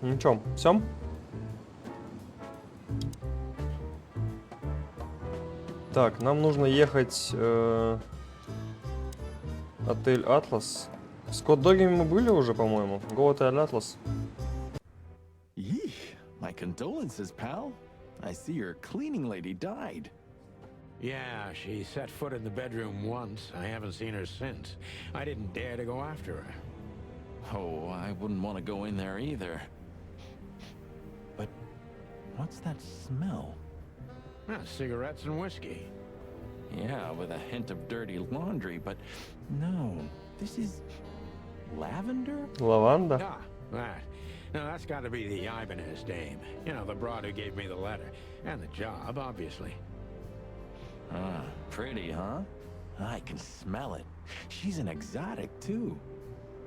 Ну чё, всё? Так, нам нужно ехать отель Атлас. С Кот-Догами мы были уже, по-моему. Go Отель Атлас. Yee, my condolences, pal. I see your cleaning lady died. Yeah, she set foot in the bedroom once. I haven't seen her since. I didn't dare to go after her. Oh, I wouldn't want to go in there either. But what's that smell? Cigarettes and whiskey. Yeah, with a hint of dirty laundry, but no, this is lavender? Лаванда. Ah, that. Now, that's got to be the Ibanez dame. You know, the broad who gave me the letter. And the job, obviously. Ah, pretty, huh? I can smell it. She's an exotic, too.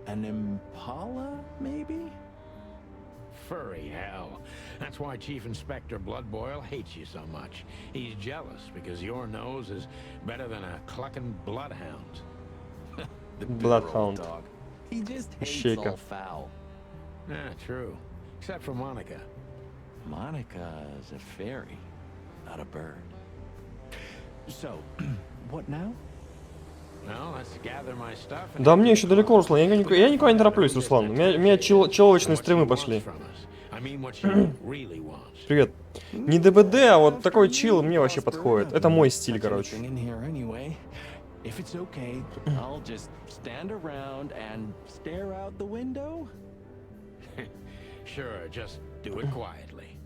An impala, maybe? Furry hell. That's why Chief Inspector Bloodboil hates you so much. He's jealous because your nose is better than a clucking bloodhound. The bitter Bloodhound. old dog. He just hates Shaker. all foul. Yeah, true. Except for Monica. Monica's a fairy, not a bird. So, what now? Well, let's gather my stuff and Да мне еще далеко, Руслан. Я никуда не тороплюсь, Руслан. У меня человечные стримы пошли. Привет. Не ДБД, а вот такой чил мне вообще подходит. Это мой стиль, короче. If it's okay, I'll just stand around and stare out the window. Sure, just do it quietly.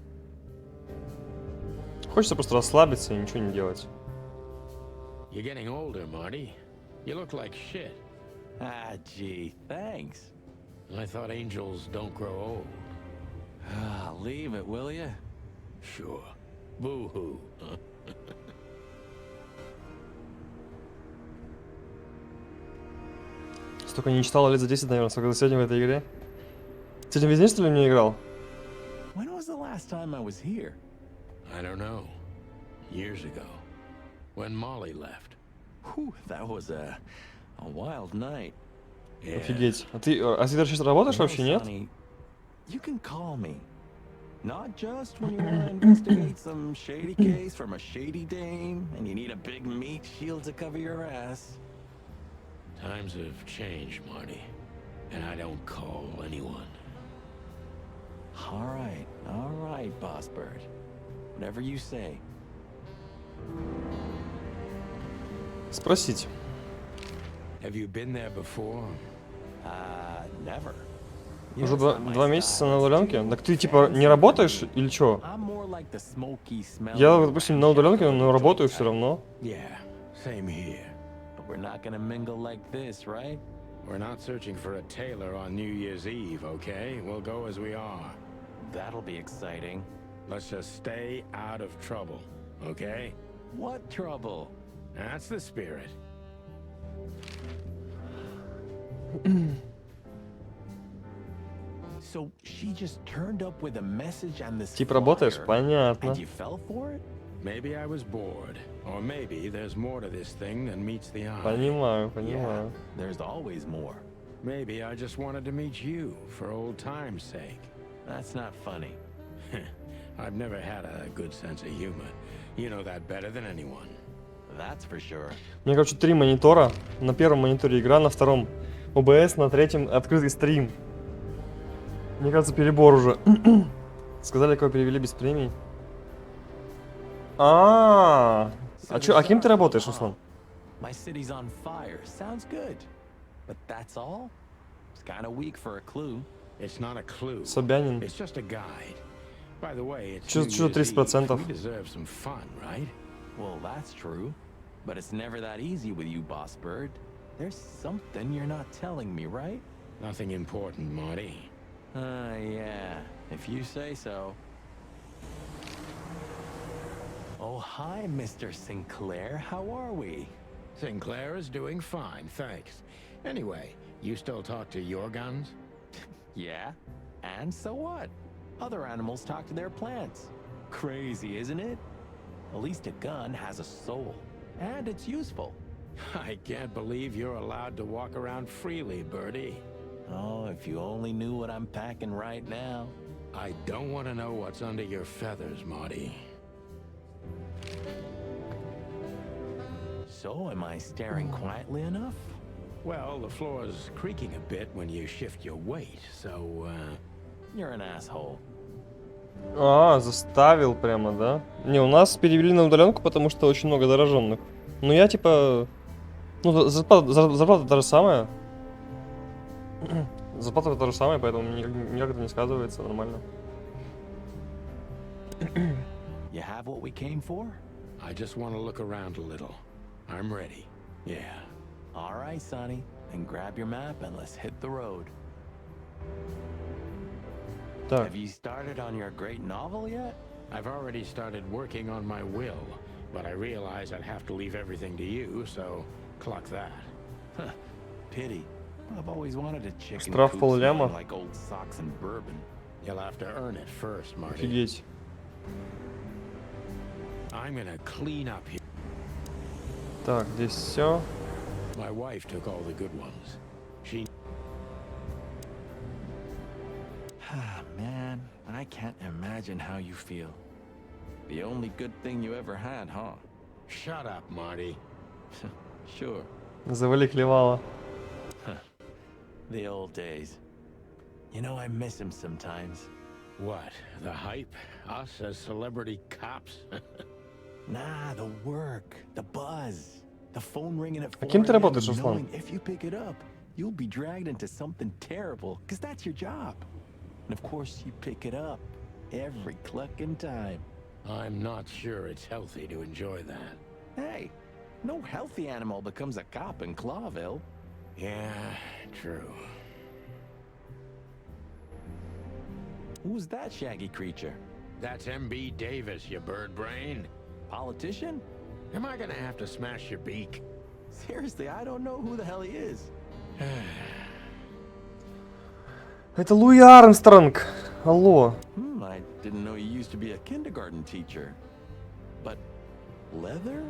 Хочется просто расслабиться и ничего не делать. You're getting older, Marty. You look like shit. Ah, gee, thanks. I thought angels don't grow old. Ah, leave it, will ya? Sure. Boo-hoo. Столько не читал лет за 10, наверное, сколько за сегодня в этой игре. Сегодня весь день, что ли, не играл? When was the last time I was here? I don't know. Years ago. When Molly left. Whew, that was a wild night. Yeah. Офигеть. А ты сейчас работаешь вообще, нет? Sonny, you can call me. Not just when you want to investigate some shady case from a shady dame and you need a big meat shield to cover your ass. Times have changed, Marty. And I don't call anyone. All right, Boss Bird. Whatever you say. Спросить. Have you been there before? Never. Уже два месяца на удаленке? Так ты типа не работаешь или чё? I'm more like the smoky smell. Я, допустим, на удаленке, но работаю все равно. Yeah, same here. But we're not gonna mingle like this, right? We're not searching for a tailor on New Year's Eve, okay? We'll go as we are. That'll be exciting. Let's just stay out of trouble, okay? What trouble? That's the spirit. So she just turned up with a message on this Типа работаешь? flyer, Понятно. and you fell for it? Maybe I was bored. Or maybe there's more to this thing than meets the eye. Понимаю, Yeah, понимаю. there's always more. Maybe I just wanted to meet you for old time's sake. That's not funny. I've never had a good sense of humor. You know that better than anyone. That's for sure. У меня, короче, 3 монитора. На первом мониторе игра, на втором OBS, на третьем открытый стрим. Мне кажется, перебор уже. Сказали, кого перевели без премии. А кем ты работаешь, Руслан? My city's on fire. Sounds good. But that's all? It's kind of weak for a clue. It's not a clue. Собянин. It's just a guide. By the way, it's Чё New Year's 30%? Eve. We deserve some fun, right? Well, that's true. But it's never that easy with you, Boss Bird. There's something you're not telling me, right? Nothing important, Marty. Yeah. If you say so. Oh, hi, Mr. Sinclair. How are we? Sinclair is doing fine, thanks. Anyway, you still talk to your guns? Yeah. And so what? Other animals talk to their plants. Crazy, isn't it? At least a gun has a soul. And it's useful. I can't believe you're allowed to walk around freely, Birdie. Oh, if you only knew what I'm packing right now. I don't want to know what's under your feathers, Marty. So, am I staring quietly enough? Well, the floor's creaking a bit when you shift your weight, so, You're an asshole. А, заставил прямо, да? Не, у нас перевели на удаленку, потому что очень много зараженных. Но я типа... Ну, зарплата та же самая. Зарплата та же самая, поэтому никак это не сказывается, нормально. You have what we came for? I just want to look around a little. I'm ready. Yeah. All right, Sonny. Then grab your map and let's hit the road. Так, Have you started on your great novel yet? I've already started working on my will, but I realize I'd have to leave everything to you, so clock that. Huh. Pity. I've always wanted a chicken Штраф coop полляма. smelling like old socks and bourbon. You'll have to earn it first, Marty. офигеть. I'm gonna clean up here. Так, здесь все. My wife took all the good ones. She... Man, I can't imagine how you feel. The only good thing you ever had, huh? Shut up, Marty. Sure. Завали клевала. The old days. You know, I miss him sometimes. What? The hype? Us as celebrity cops? Nah, the work, the buzz, the phone ringing at 4 кем ты a.m. работаешь, and Руслан? knowing if you pick it up, you'll be dragged into something terrible, because that's your job. And of course, you pick it up every clucking time. I'm not sure it's healthy to enjoy that. Hey, no healthy animal becomes a cop in Clawville. Yeah, true. Who's that shaggy creature? That's M.B. Davis, you bird brain. Politician? Am I gonna have to smash your beak? Seriously, I don't know who the hell he is. Это Луи Армстронг. Алло. I didn't know you used to be a kindergarten teacher. But leather?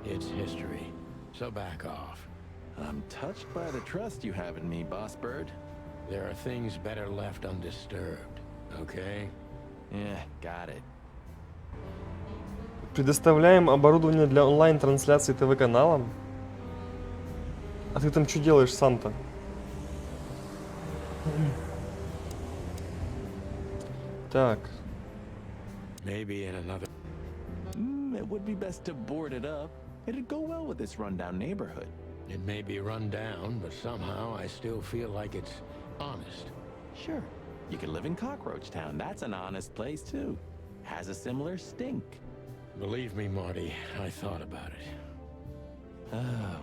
It's history, so back off. I'm touched by the trust you have in me, Boss Bird. There are things better left undisturbed, okay? Yeah, got it. Предоставляем оборудование для онлайн-трансляции ТВ-каналам. А ты там что делаешь, Санта? Так. Maybe in another... It would be best to board it up. It'd go well with this rundown neighborhood. It may be run down, but somehow I still feel like it's honest. Sure, you can live in Cockroach Town. That's an honest place, too. Has a similar stink. Believe me, Marty, I thought about it.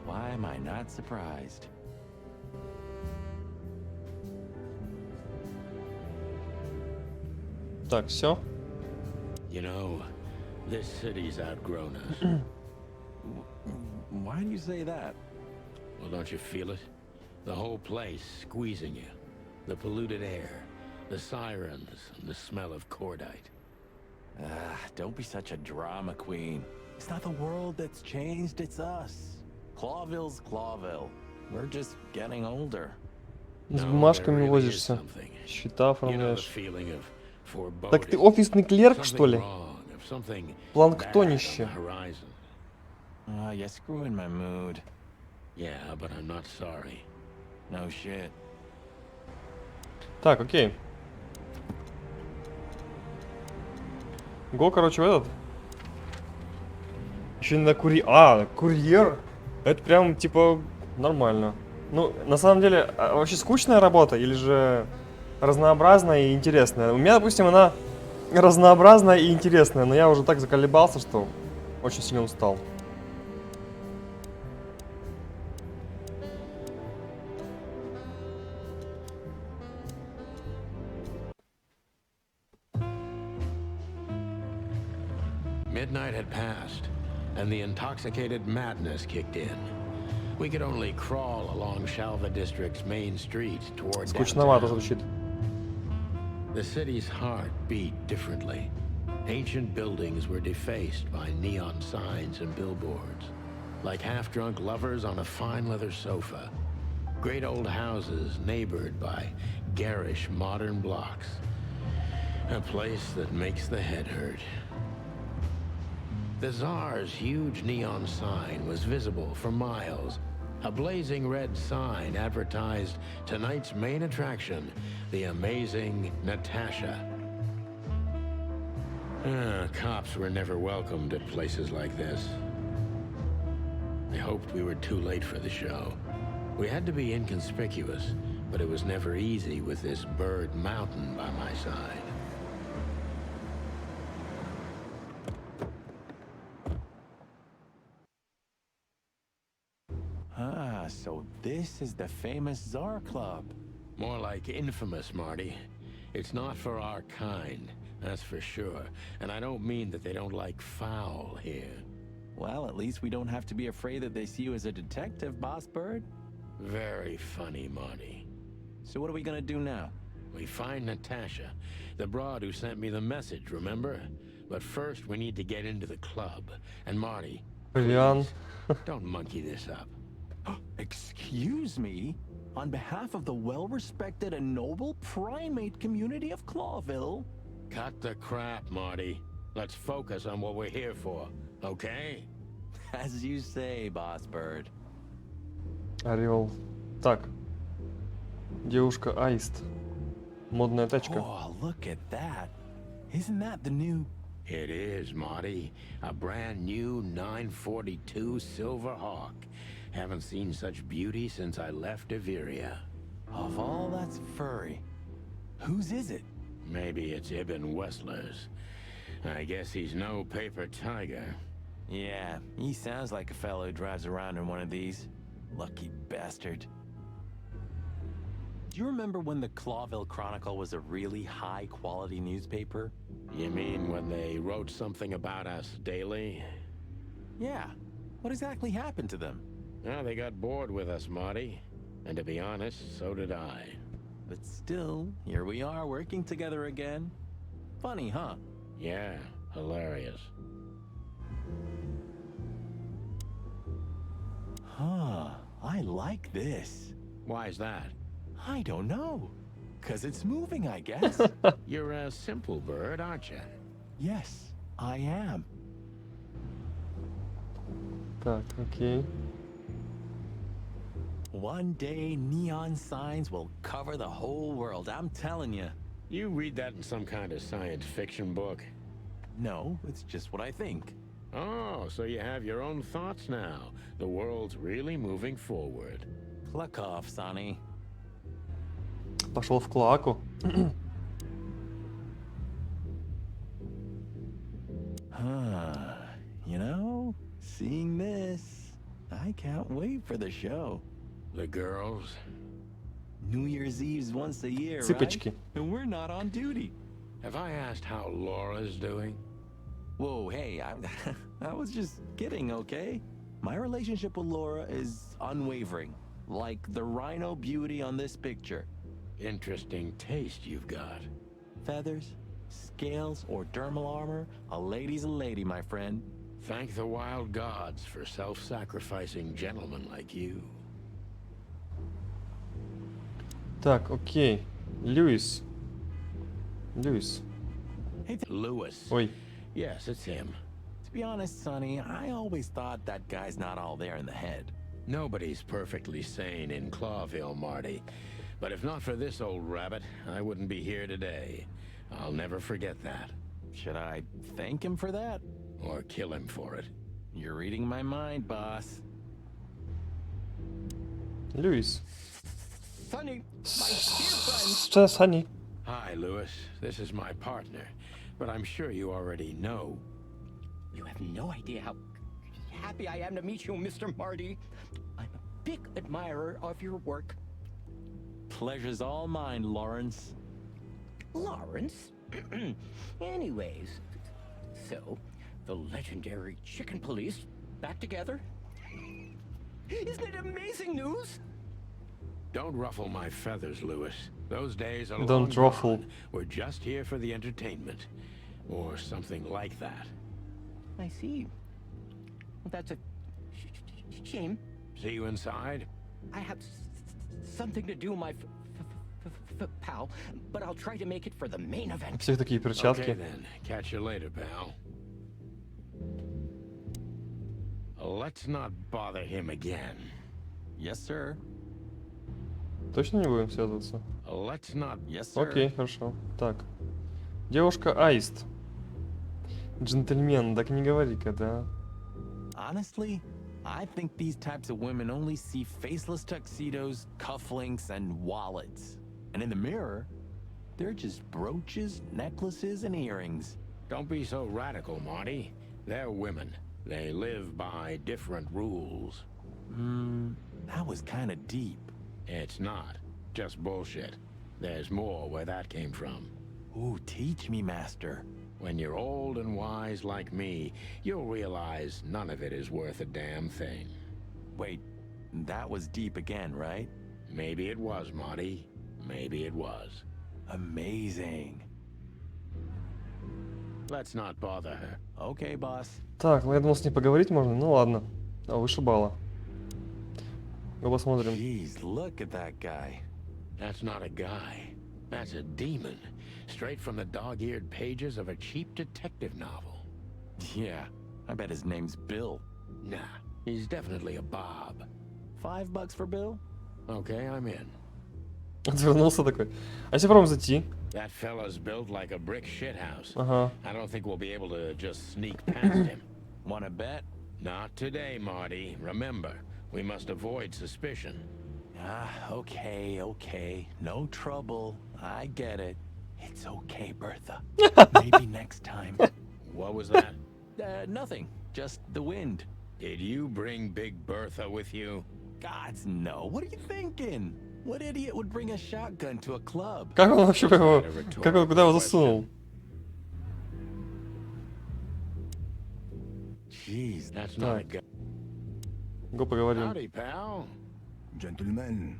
Why am I not surprised? Так, все. You know, this city's outgrown us. Why do you say that? Well, don't you feel it? The whole place squeezing you. The polluted air, the sirens, and the smell of cordite. Don't be such a drama queen. It's not the world that's changed, it's us. Clawville's Clawville. We're just getting older. С No, бумажками there really is возишься. something. Счета You know the оформляешь. feeling of foreboding. Так ты офисный клерк, что Something ли? wrong, of something bad on Планктонище. the horizon. You're screwing my mood. Yeah, but I'm not sorry. No shit. Так, окей. Го, короче, в этот. Еще на курьер. Это прям, типа, нормально. Ну, на самом деле, вообще скучная работа или же разнообразная и интересная? У меня, допустим, она разнообразная и интересная, но я уже так заколебался, что очень сильно устал. Midnight had passed, and the intoxicated madness kicked in. We could only crawl along Shalva District's main street toward Скучновато downtown. звучит. The city's heart beat differently. Ancient buildings were defaced by neon signs and billboards, like half-drunk lovers on a fine leather sofa. Great old houses neighbored by garish modern blocks. A place that makes the head hurt. The Tsar's huge neon sign was visible for miles. A blazing red sign advertised tonight's main attraction, the amazing Natasha. Cops were never welcomed at places like this. I hoped we were too late for the show. We had to be inconspicuous, but it was never easy with this bird mountain by my side. Ah, so this is the famous Tsar Club. More like infamous, Marty. It's not for our kind, that's for sure. And I don't mean that they don't like foul here. Well, at least we don't have to be afraid that they see you as a detective, Boss Bird. Very funny, Marty. So what are we gonna do now? We find Natasha, the broad who sent me the message, remember? But first, we need to get into the club. And Marty, Бrilliant. don't monkey this up. Excuse me? On behalf of the well-respected and noble primate community of Clawville? Cut the crap, Marty. Let's focus on what we're here for, okay? As you say, Boss Bird. Орел. Так. Девушка Аист. Модная тачка. Oh, look at that. Isn't that the new... It is, Marty. A brand new 942 Silver Hawk. Haven't seen such beauty since I left Averia. Of all that's furry, whose is it? Maybe it's Ibn Wessler's. I guess he's no paper tiger. Yeah, he sounds like a fellow who drives around in one of these. Lucky bastard. Do you remember when the Clawville Chronicle was a really high-quality newspaper? You mean when they wrote something about us daily? Yeah. What exactly happened to them? Well, they got bored with us, Marty. And to be honest, so did I. But still, here we are working together again. Funny, huh? Yeah, hilarious. Huh, I like this. Why's that? I don't know. 'Cause it's moving, I guess. You're a simple bird, aren't you? Yes, I am. Так, окей. One day, neon signs will cover the whole world, I'm telling you. You read that in some kind of science fiction book. No, it's just what I think. Oh, so you have your own thoughts now. The world's really moving forward. Cluck off, Sonny. Пошел в клаку. Huh. You know, seeing this, I can't wait for the show. The girls? New Year's Eve's once a year, Цыпочки. right? And we're not on duty. Have I asked how Laura's doing? Whoa, hey, I was just kidding, okay? My relationship with Laura is unwavering, like the rhino beauty on this picture. Interesting taste you've got. Feathers, scales, or dermal armor, a lady's a lady, my friend. Thank the wild gods for self-sacrificing gentlemen like you. Так, окей. Льюис. Льюис. Lewis. Ой. Yes, it's him. To be honest, Sonny, I always thought that guy's not all there in the head. Nobody's perfectly sane in Clawville, Marty. But if not for this old rabbit, I wouldn't be here today. I'll never forget that. Should I thank him for that? Or kill him for it. You're reading my mind, boss. Льюис. Sonny, my dear friend. Сани. Hi, Lewis. This is my partner. But I'm sure you already know. You have no idea how happy I am to meet you, Mr. Marty. I'm a big admirer of your work. Pleasure's all mine, Lawrence. Lawrence? Anyways, so, the legendary Chicken Police back together? Isn't it amazing news? Don't ruffle my feathers, Lewis. Those days are Don't long ruffle. gone. We're just here for the entertainment. Or something like that. I see. Well, that's a shame. See you inside? I have something to do, my pal, but I'll try to make it for the main У event. всех такие Okay перчатки. then. Catch you later, pal. Let's not bother him again. Yes, sir. Точно не будем связываться? Let's not. Yes, sir. Окей, хорошо. Так. Девушка Аист. Джентльмен, так не говори-ка, да? Honestly, I think these types of women only see faceless tuxedos, cufflinks, and wallets. And in the mirror, they're just brooches, necklaces, and earrings. Don't be so radical, Marty. They're women. They live by different rules. That was kind of deep. It's not. Just bullshit. There's more where that came from. Ooh, teach me, master. When you're old and wise like me, you'll realize none of it is worth a damn thing. Wait, that was deep again, right? Maybe it was, Marty. Maybe it was. Amazing. Let's not bother her. Okay, boss. Так, ну я думал, с ней поговорить можно. Ну ладно. А, вышибала. Ну посмотрим. Jeez, look at that guy. That's not a guy. That's a demon. Straight from the dog-eared pages of a cheap detective novel. Yeah, I bet his name's Bill. Nah, he's definitely a Bob. $5 for Bill? Okay, I'm in. Отвернулся такой. А если попробуем зайти? That fella's built like a brick shithouse. Ага. I don't think we'll be able to just sneak past him. Wanna bet? Not today, Marty. Remember, we must avoid suspicion. Okay. No trouble. I get it. It's okay, Bertha. Maybe next time. What was that? Nothing. Just the wind. Did you bring Big Bertha with you? Gods, no. What are you thinking? What idiot would bring a shotgun to a club? Как он вообще его... Как он куда его засунул? Jeez, That's not a guy. Го поговорим. Howdy, pal. Gentlemen,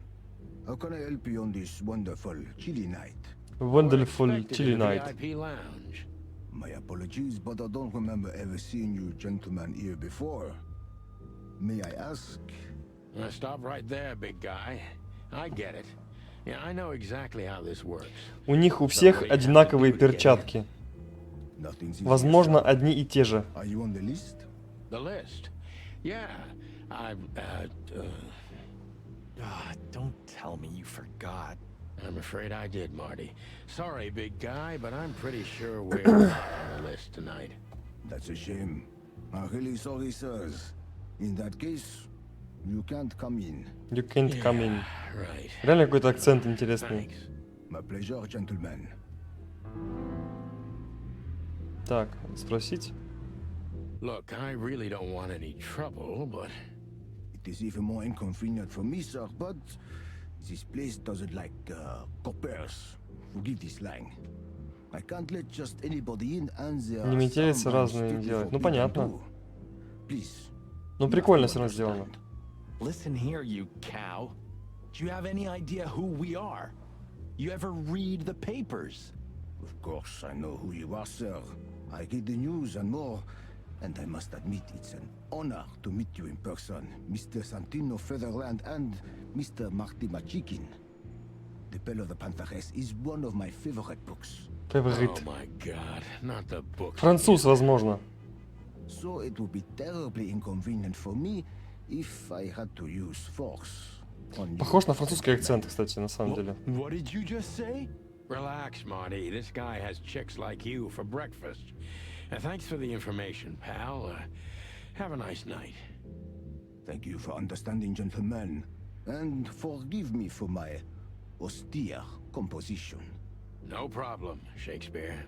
how can I help you on this wonderful chilly night? Wonderful Expected chilly in the night. VIP lounge. My apologies, but I don't remember ever seeing you gentlemen here before. May I ask? Now stop right there, big guy. I get it. Yeah, I know exactly how this works. У них у всех одинаковые перчатки. Nothing's easy. Возможно, одни и те же. Are you on the list? The list. Yeah, Don't tell me you forgot. I'm afraid I did, Marty. Sorry, big guy, but I'm pretty sure we're not on the list tonight. That's a shame. I'm really sorry, sirs. In that case, you can't come in. You can't come in. Right. Реально какой-то акцент интересный. Thanks. My pleasure, gentlemen. Так, спросить? Look, I really don't want any trouble, but It is even more inconvenient for me, sir, but this place doesn't like coppers. Forgive this slang. I can't let just anybody in, and there Не are метелицы some разные strictly делают. Ну, forbidden понятно. too. Please. Ну, прикольно все равно сделано. Listen here, you cow. Do you have any idea who we are? You ever read the papers? Of course, I know who you are, sir. I read the news and more, and I must admit it's an honor to meet you in person, Mr. Santino Featherland and Mr. Marty Machikin. The Bell of the Pantheress is one of my favorite books. Фаворит. oh my god, not the book. Француз, возможно. So it would be terribly inconvenient for me if I had to use force on you. Похож на французский акцент, кстати, на самом деле. What did you just say? Relax, Marty. This guy has chicks like you for breakfast. Thanks for the information, pal. Have a nice night. Thank you for understanding, gentlemen, and forgive me for my austere composition. No problem, Shakespeare.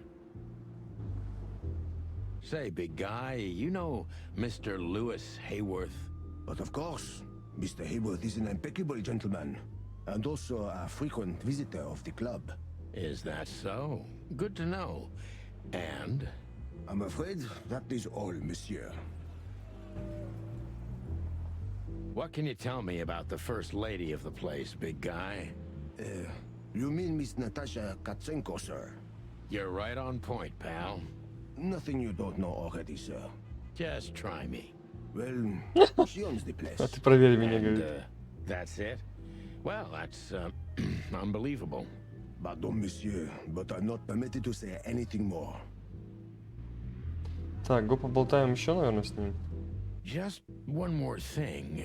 Say, big guy, you know Mr. Lewis Hayworth? But of course, Mr. Hayworth is an impeccable gentleman, and also a frequent visitor of the club. Is that so? Good to know. And? I'm afraid that is all, monsieur. What can you tell me about the first lady of the place, big guy? You mean Miss Natasha Katsenko, sir? You're right on point, pal. Nothing you don't know already, sir. Just try me. Well, she owns the place. А ты проверь меня, And, говорит. that's it? Well, that's unbelievable. Pardon, monsieur, but I'm not permitted to say anything more. Так, го поболтаем еще, наверное, с ним. Just one more thing.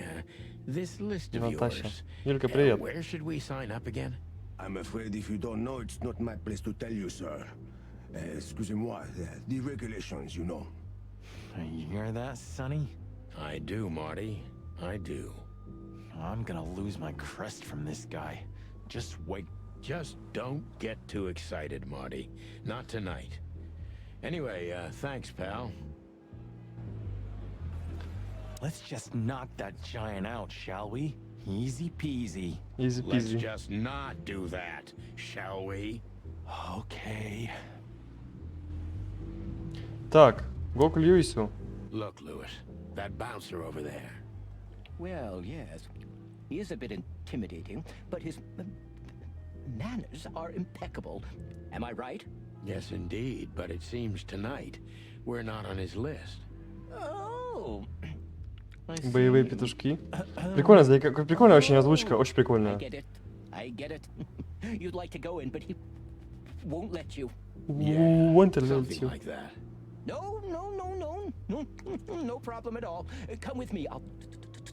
This list of Наташа. yours. Юлька, привет. Where should we sign up again? I'm afraid if you don't know, it's not my place to tell you, sir. Excusez-moi, the regulations, you know. You hear that, Sonny? I do, Marty. I do. I'm gonna lose my crest from this guy. Just wait. Just don't get too excited, Marty. Not tonight. Anyway, thanks, pal. Let's just knock that giant out, shall we? Easy peasy. Easy Let's peasy. just not do that, shall we? Okay. Так, го к Льюису. Look, Lewis, that bouncer over there. Well, yes. He is a bit intimidating, but his manners are impeccable. Am I right? Yes, indeed, but it seems tonight we're not on his list. Oh. I Боевые see. петушки. Прикольно, прикольная очень озвучка, очень I прикольная. get it. I get it. You'd like to go in, but he won't let you. Something like that. No, no, no, no, no, no problem at all. Come with me. I'll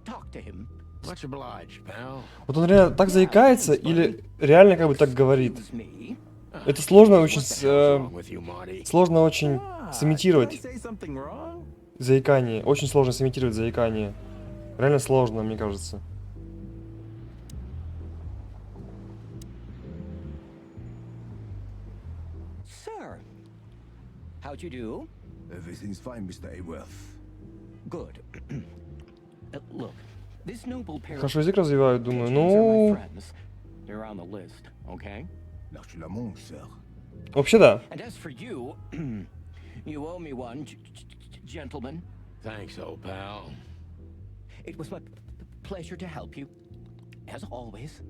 talk to him. Much obliged, pal. Вот он реально так заикается или реально как бы так говорит? Excuse me. Это сложно очень, What the hell's wrong with you, Marty? сложно очень Did I сымитировать say something wrong? заикание. Очень сложно сымитировать заикание. Реально сложно, мне кажется. Sir, how'd you do? Everything's fine, Mr. Aworth. Good. Look, this noble pair Хорошо язык развивают, думаю. pigeons are my Ну, friends. They're on the list, okay? L'archilamont, sir. вообще да. And as for you, you owe me one, gentlemen. Thanks, old pal. It was my pleasure to help you, as always.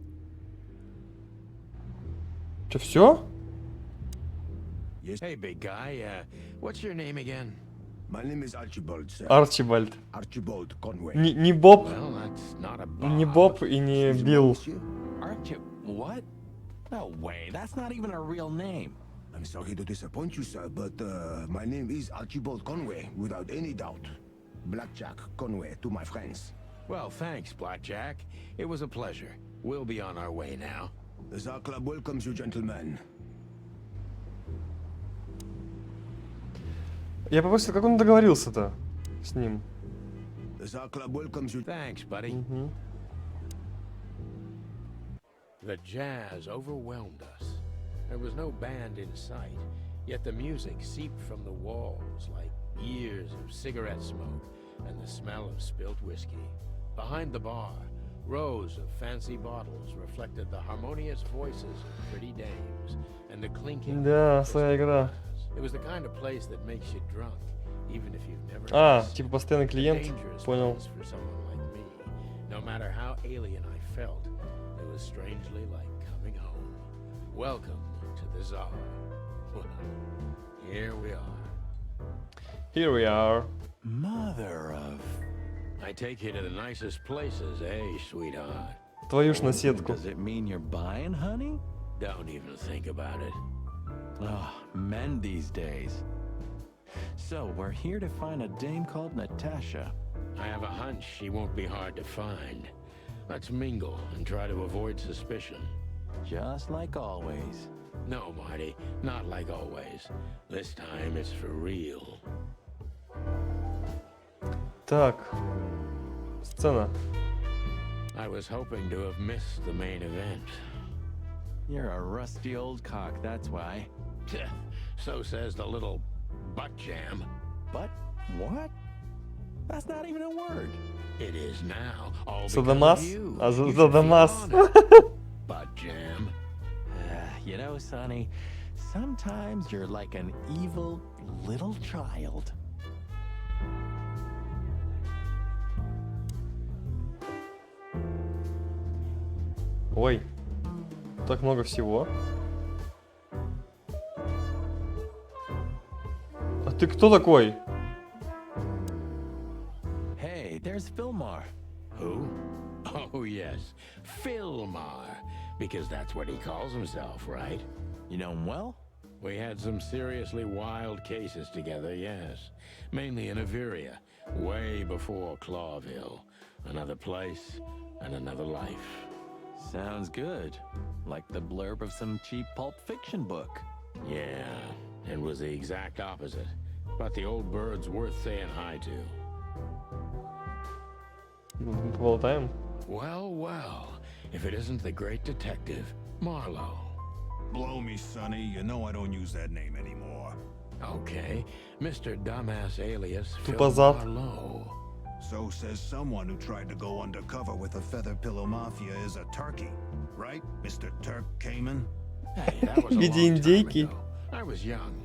Че, все? Hey, big guy, what's your name again? My name is Archibald, sir. Арчибальд. Archibald Conway. Не Боб, Well, that's not a Bob. не Боб и не Excuse me, Билл. monsieur. Aren't you? What? No way. That's not even a real name. I'm sorry to disappoint you, sir, but my name is Archibald Conway, without any doubt. Blackjack Conway to my friends. Well, thanks, Blackjack. It was a pleasure. We'll be on our way now. The Tsar Club welcomes you, gentlemen. Я попросил, как он договорился-то с ним? The Tsar Club welcomes you. Thanks, buddy. Мгм. The jazz overwhelmed us. There was no band in sight, yet the music seeped from the walls like years of cigarette smoke and the smell of spilt whiskey. Behind the bar, rows of fancy bottles reflected the harmonious voices of pretty dames and the clinking. Да, of своя игра. It was the kind of place that makes you drunk, even if you've never. А, kissed. типа постоянный клиент. Dangerous Понял. place for someone like me. No matter how alien I felt, it was strangely like coming home. Welcome to the Tsar. Well, here we are. Here we are. Mother of... I take you to the nicest places, eh, sweetheart? Твою ж наседку. Does it mean you're buying, honey? Don't even think about it. Oh, men these days. So, we're here to find a dame called Natasha. I have a hunch she won't be hard to find. Let's mingle and try to avoid suspicion. Just like always. No, Marty, not like always. This time it's for real. Так. Сцена. I was hoping to have missed the main event. You're a rusty old cock, that's why. So says the little butt jam. But what? That's not even a word. It is now. All Садомас? because of you. А You should Садомас. feel honored. Butt jam. You know, Sonny, sometimes you're like an evil little child. Ой. Так много всего. А ты кто такой? Hey, there's Fillmore. Who? Oh, yes. Philmar. Because that's what he calls himself, right? You know him well? We had some seriously wild cases together, yes. Mainly in Averia, way before Clawville. Another place and another life. Sounds good. Like the blurb of some cheap pulp fiction book. Yeah, it was the exact opposite. But the old bird's worth saying hi to. Поболтаем. Well, well, if it isn't the great detective, Marlowe. Blow me, Sonny. You know I don't use that name anymore. Okay, Mr. Dumbass alias Phil Тупозад. Marlowe. So says someone who tried to go undercover with the Feather Pillow Mafia is a turkey. Right, Mr. Turk Cayman? Hey, that was a В виде long time индейки. ago. I was young.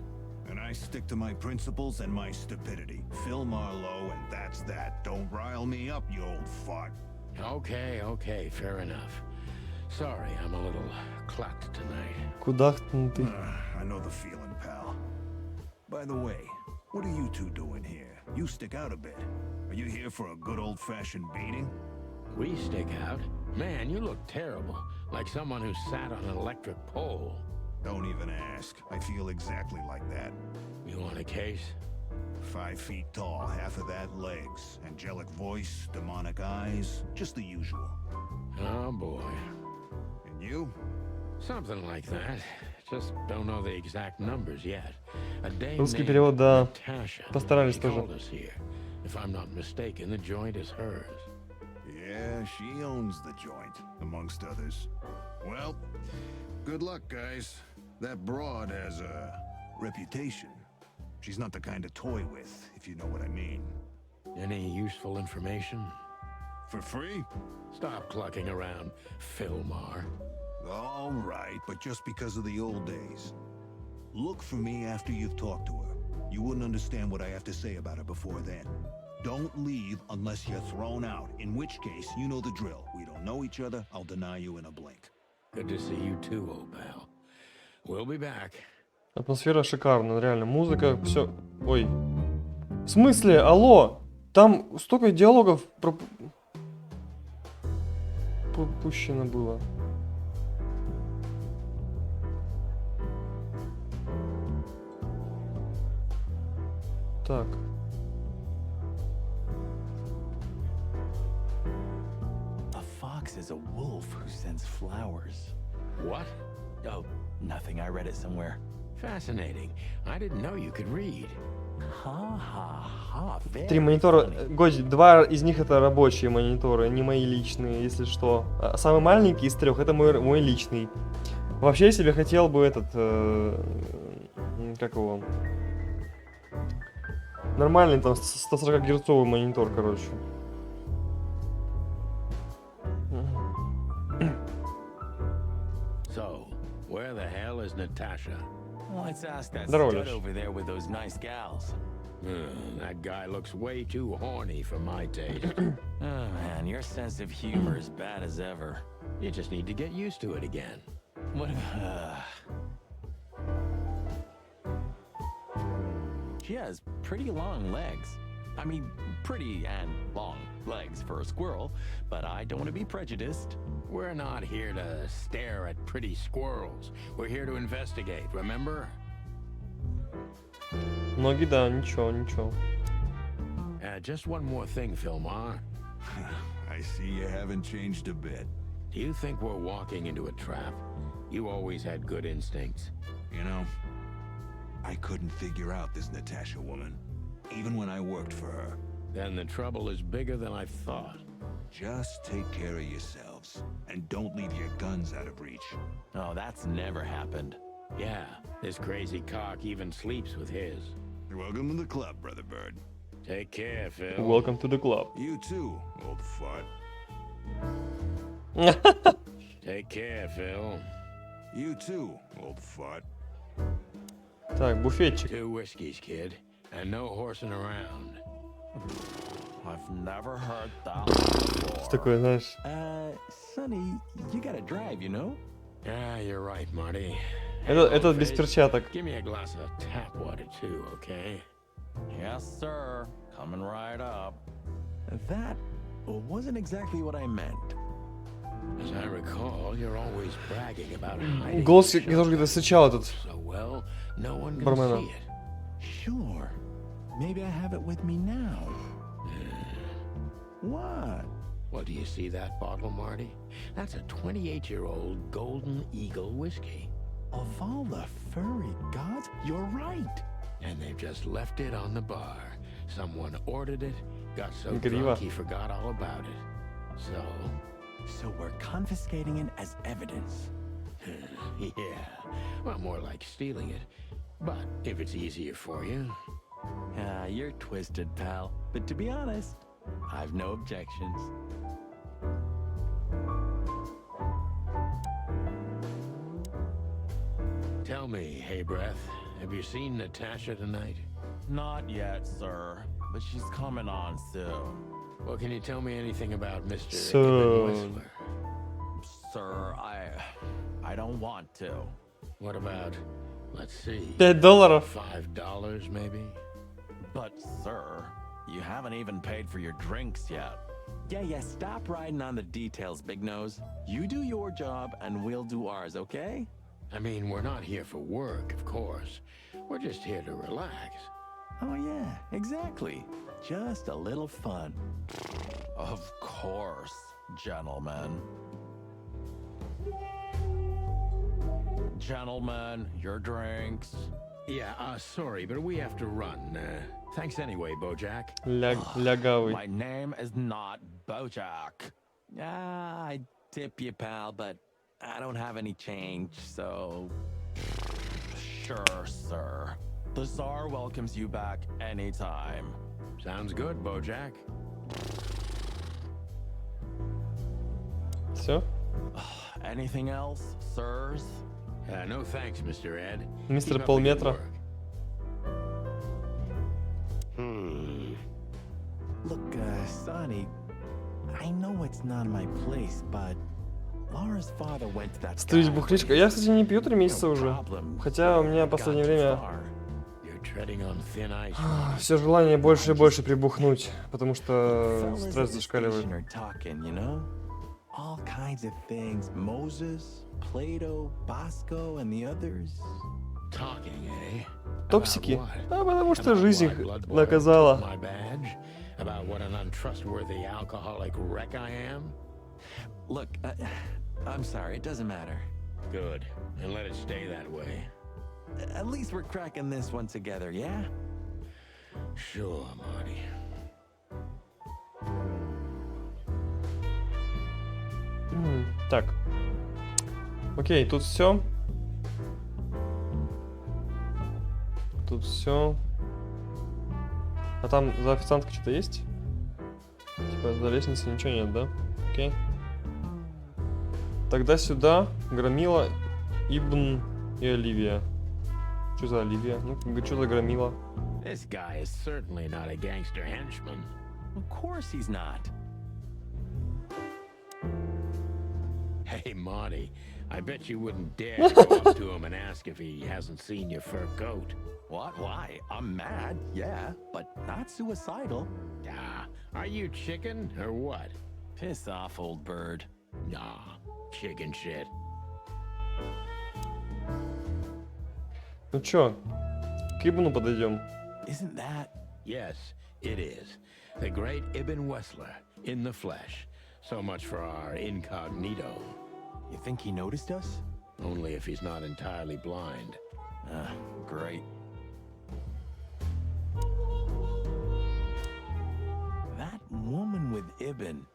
And I stick to my principles and my stupidity. Phil Marlowe, and that's that. Don't rile me up, you old fart. Okay, fair enough. Sorry, I'm a little clucked tonight. Кудахтнутый. I know the feeling, pal. By the way, what are you two doing here? You stick out a bit. Are you here for a good old-fashioned beating? We stick out? Man, you look terrible. Like someone who sat on an electric pole. Don't even ask. I feel exactly like that. You want a case? 5 feet tall, half of that legs. Angelic voice, demonic eyes, just the usual. Oh boy. And you? Something like that. Just don't know the exact numbers yet. A dame Русский named перевод, да. Natasha. Постарались She тоже. called us here. If I'm not mistaken, the joint is hers. Yeah, she owns the joint, amongst others. Well, good luck, guys. That broad has a reputation. She's not the kind to toy with, if you know what I mean. Any useful information? For free? Stop clucking around, Philmar. All right, but just because of the old days. Look for me after you've talked to her. You wouldn't understand what I have to say about her before then. Don't leave unless you're thrown out, in which case, you know the drill. We don't know each other, I'll deny you in a blink. Good to see you too, old pal. We'll be back. Атмосфера шикарная, реально. Музыка, все. Ой. В смысле? Алло? Там столько диалогов пропущено было. Так. A fox is a wolf who sends flowers. What? Oh, nothing. I read it somewhere. Fascinating. I didn't know you could read. Ha ha ha. 3 монитора. Годи, 2 из них это рабочие мониторы, не мои личные, если что. А самый маленький из 3 это мой личный. Вообще я себе хотел бы этот... как его? Нормальный там 140 герцовый монитор, короче. So, where the hell is Natasha? Let's ask that Здорово, stud Лёш. over there with those nice gals. That guy looks way too horny for my taste. Oh man, your sense of humor is bad as ever. You just need to get used to it again. What? She has pretty long legs. I mean, pretty and long legs for a squirrel, but I don't want to be prejudiced. We're not here to stare at pretty squirrels. We're here to investigate, remember? Ноги, да, ничего. Just one more thing, Philmar. I see you haven't changed a bit. Do you think we're walking into a trap? You always had good instincts. You know, I couldn't figure out this Natasha woman, even when I worked for her. Then the trouble is bigger than I thought. Just take care of yourselves, and don't leave your guns out of reach. Oh, that's never happened. Yeah, this crazy cock even sleeps with his. You're welcome to the club, Brother Bird. Take care, Phil. Welcome to the club. You too, old fart. Take care, Phil. You too, old fart. Так, буфетчик. 2 whiskeys, kid, and no horsing around. I've never heard that before. Такой, знаешь... Sonny, you gotta drive, you know? Yeah, you're right, Marty. Этот без Goldfish, перчаток. Give me a glass of tap water too, okay? Yes, sir. Coming right up. That wasn't exactly what I meant. As I recall, you're always bragging about hiding Голос, the который shot где-то сычал этот. so well, no one can Бармена. see it. Sure. Maybe I have it with me now. What? Well, do you see that bottle, Marty? That's a 28-year-old Golden Eagle whiskey. Of all the furry gods, you're right. And they've just left it on the bar. Someone ordered it, got so Игриво. drunk he forgot all about it. So we're confiscating it as evidence. Yeah, well, more like stealing it. But if it's easier for you. Ah, you're twisted, pal. But to be honest, I've no objections. Tell me, hey Breath, have you seen Natasha tonight? Not yet, sir. But she's coming on soon. Well, can you tell me anything about Mr. So- Ibn Whistler? Sir, I don't want to. What about, let's see, $5. $5 maybe? But, sir, you haven't even paid for your drinks yet. Yeah, stop riding on the details, Big Nose. You do your job, and we'll do ours, okay? I mean, we're not here for work, of course. We're just here to relax. Oh, yeah, exactly. Just a little fun. Of course, gentlemen. Gentlemen, your drinks. Yeah, sorry, but we have to run. Thanks anyway, Bojack. Лягавый. My name is not Bojack. I tip you, pal, but I don't have any change, so... Sure, sir. The Tsar welcomes you back anytime. Sounds good, Bojack. Все? Anything else, sirs? No thanks, Mr. Ed. Мистер Keep up the good Полметра. work. Look, Sonny, I know it's not my place, but Laura's father went to that Стричь guy бухлишка. when Я, he- кстати, не пью 3 месяца No уже. problem. Хотя у меня в Got последнее too время far. You're treading on thin ice. все желание больше и больше прибухнуть, потому что Fellas стресс at the зашкаливает. station are talking, you know? All kinds of things. Moses, Plato, Bosco, and the others. Talking, eh? Токсики? About what? А потому что About жизнь why их Bloodwater took наказала. My badge? About what an untrustworthy alcoholic wreck I am? Look, I'm sorry, it doesn't matter. Good. And let it stay that way. At least we're cracking this one together, yeah? Sure, Marty. Так. Окей, тут все. Тут все. А там за официанткой что-то есть? Типа за лестницей ничего нет, да? Окей. Тогда сюда Громила, Ибн и Оливия. Что за Оливия? Ну, что за Громила? This guy is certainly not a gangster henchman. Of course he's not. Hey, Marty, I bet you wouldn't dare go up to him and ask if he hasn't seen your fur coat. What? Why? I'm mad, yeah, but not suicidal. Ah, are you chicken or what? Piss off, old bird. Nah, chicken shit. Ну чё, к Ибну подойдем. Isn't that... Yes, it is. The great Ibn Whistler, in the flesh. So much for our incognito. You think he noticed us? Only if he's not entirely blind. Great. That woman with Ibn.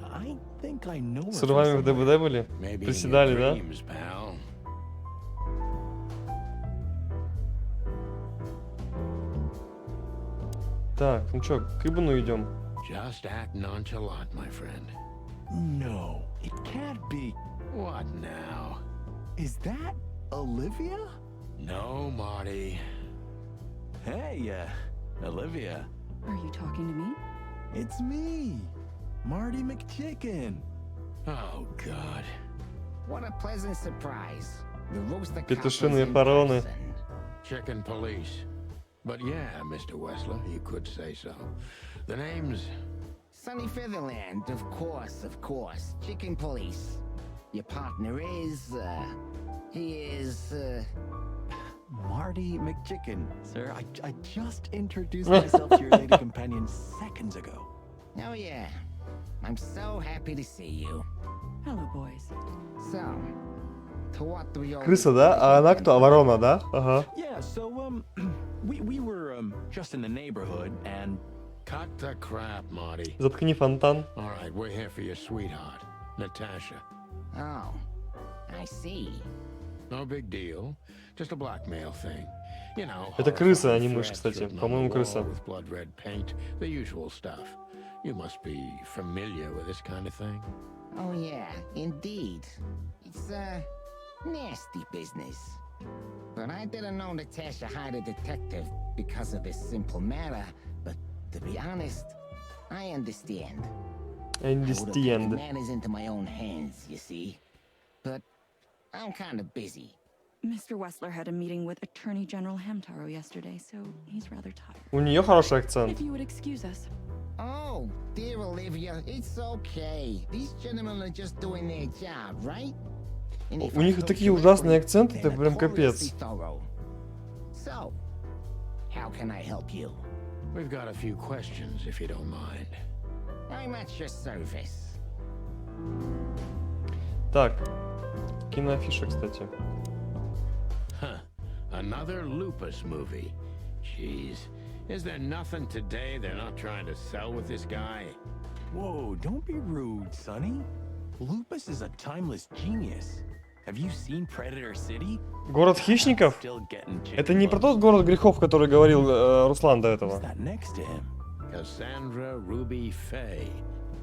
I think I know her С from рвами в somewhere. ДБД были? Maybe in your Приседали, да? dreams, pal. Так, ну чё, к Ибну идем. Just act nonchalant, my friend. No, it can't be. What now? Is that Olivia? No, Marty. Hey, Olivia. Are you talking to me? It's me, Marty McChicken. Oh, God. What a pleasant surprise. The roaster Петушиные хороны. Chicken police. But yeah, Mr. Whistler, you could say so. The name's... Sunny Featherland, of course, of course. Chicken Police. Your partner is, he is, Marty McChicken, sir. I just introduced myself to your lady companion seconds ago. Oh yeah. I'm so happy to see you. Hello, boys. So, to what do we owe Крыса, this да? А она visit? кто? А ворона, да? Ага. Yeah, so, we were, just in the neighborhood, and Cut the crap, Marty. Заткни фонтан. All right, we're here for your sweetheart, Natasha. Oh, I see. No big deal. Just a blackmail thing. You know, Это крыса, а не horrifying мышь, threats кстати. written on По-моему, the крыса. wall with blood red paint, the usual stuff. You must be familiar with this kind of thing. Oh yeah, indeed. It's nasty business. But I didn't know Natasha hired a detective because of this simple matter. But to be honest, I understand. I would have taken Understand. matters into my own hands, you see. But I'm kind of busy. Mr. Wessler had a meeting with Attorney General Hamtaro yesterday, so he's rather tired. У нее хороший акцент. If you would excuse us. Oh, dear Olivia, it's okay. These gentlemen are just doing their job, right? And if У I них cook такие correctly, ужасные акценты, это they're прям notoriously капец. thorough. So, how can I help you? We've got a few questions, if you don't mind. I'm at your service. Так. Киноафиша, кстати. Huh. Another Lupus movie. Jeez. Is there nothing today they're not trying to sell with this guy? whoa, don't be rude, Sonny. Lupus is a timeless genius. Have you seen Predator City? Город хищников? Still getting Это не про chicken тот город грехов, который говорил Руслан до bugs. этого. Who's that next to him? Cassandra Ruby Faye.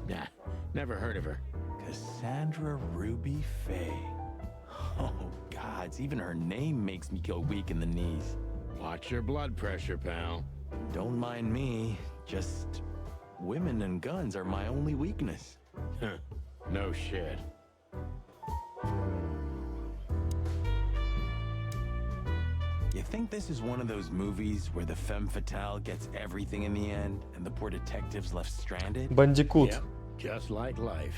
Nah, never heard of her. Cassandra Ruby Faye. Oh, gods, even her name makes me go weak in the knees. Watch your blood pressure, pal. Don't mind me, just women and guns are my only weakness. Huh. No shit. You think this is one of those movies where the femme fatale gets everything in the end and the poor detective's left stranded? Бандикут. Yep, just like life.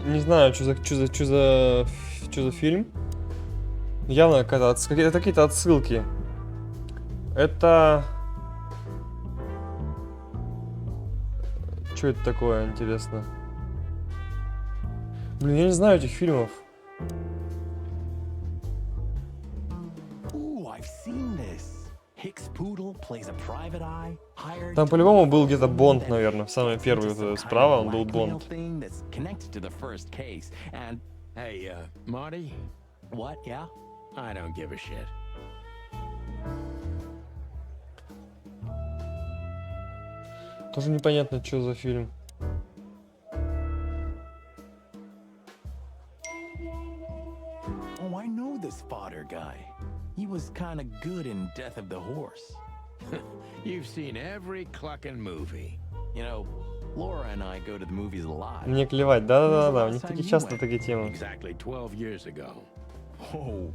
Не знаю, что за фильм. Явно это какие-то отсылки. Это... Что это такое, интересно? Блин, я не знаю этих фильмов. Ooh, I've seen this. Hicks Poodle plays a private eye, hired Там to по-любому look был for где-то someone Бонд, that наверное. Самый gets первый into some вот kind справа, of он был blackmail Бонд. thing that's connected to the first case. And Hey, Marty? what? Yeah? I don't give a shit. Тоже непонятно, что за фильм. Oh, I know this fodder guy. He was kind of good in Death of the Horse. You've seen every clucking movie. You know, Laura and I go to the movies a lot. Мне клевать, да-да-да, у них такие часто такие темы. Exactly 12 years ago. Oh,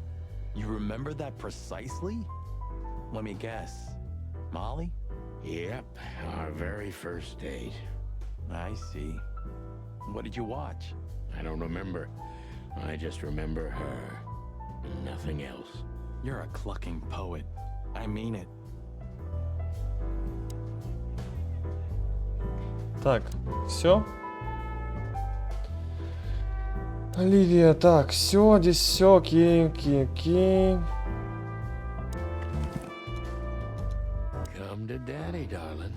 you remember that precisely? Let me guess. Molly? Yep, our very first date. I see. What did you watch? I don't remember. I just remember her. Nothing else. You're a clucking poet. I mean it. Так, все. Оливия, так, все, здесь все, окей. Come to daddy, darling.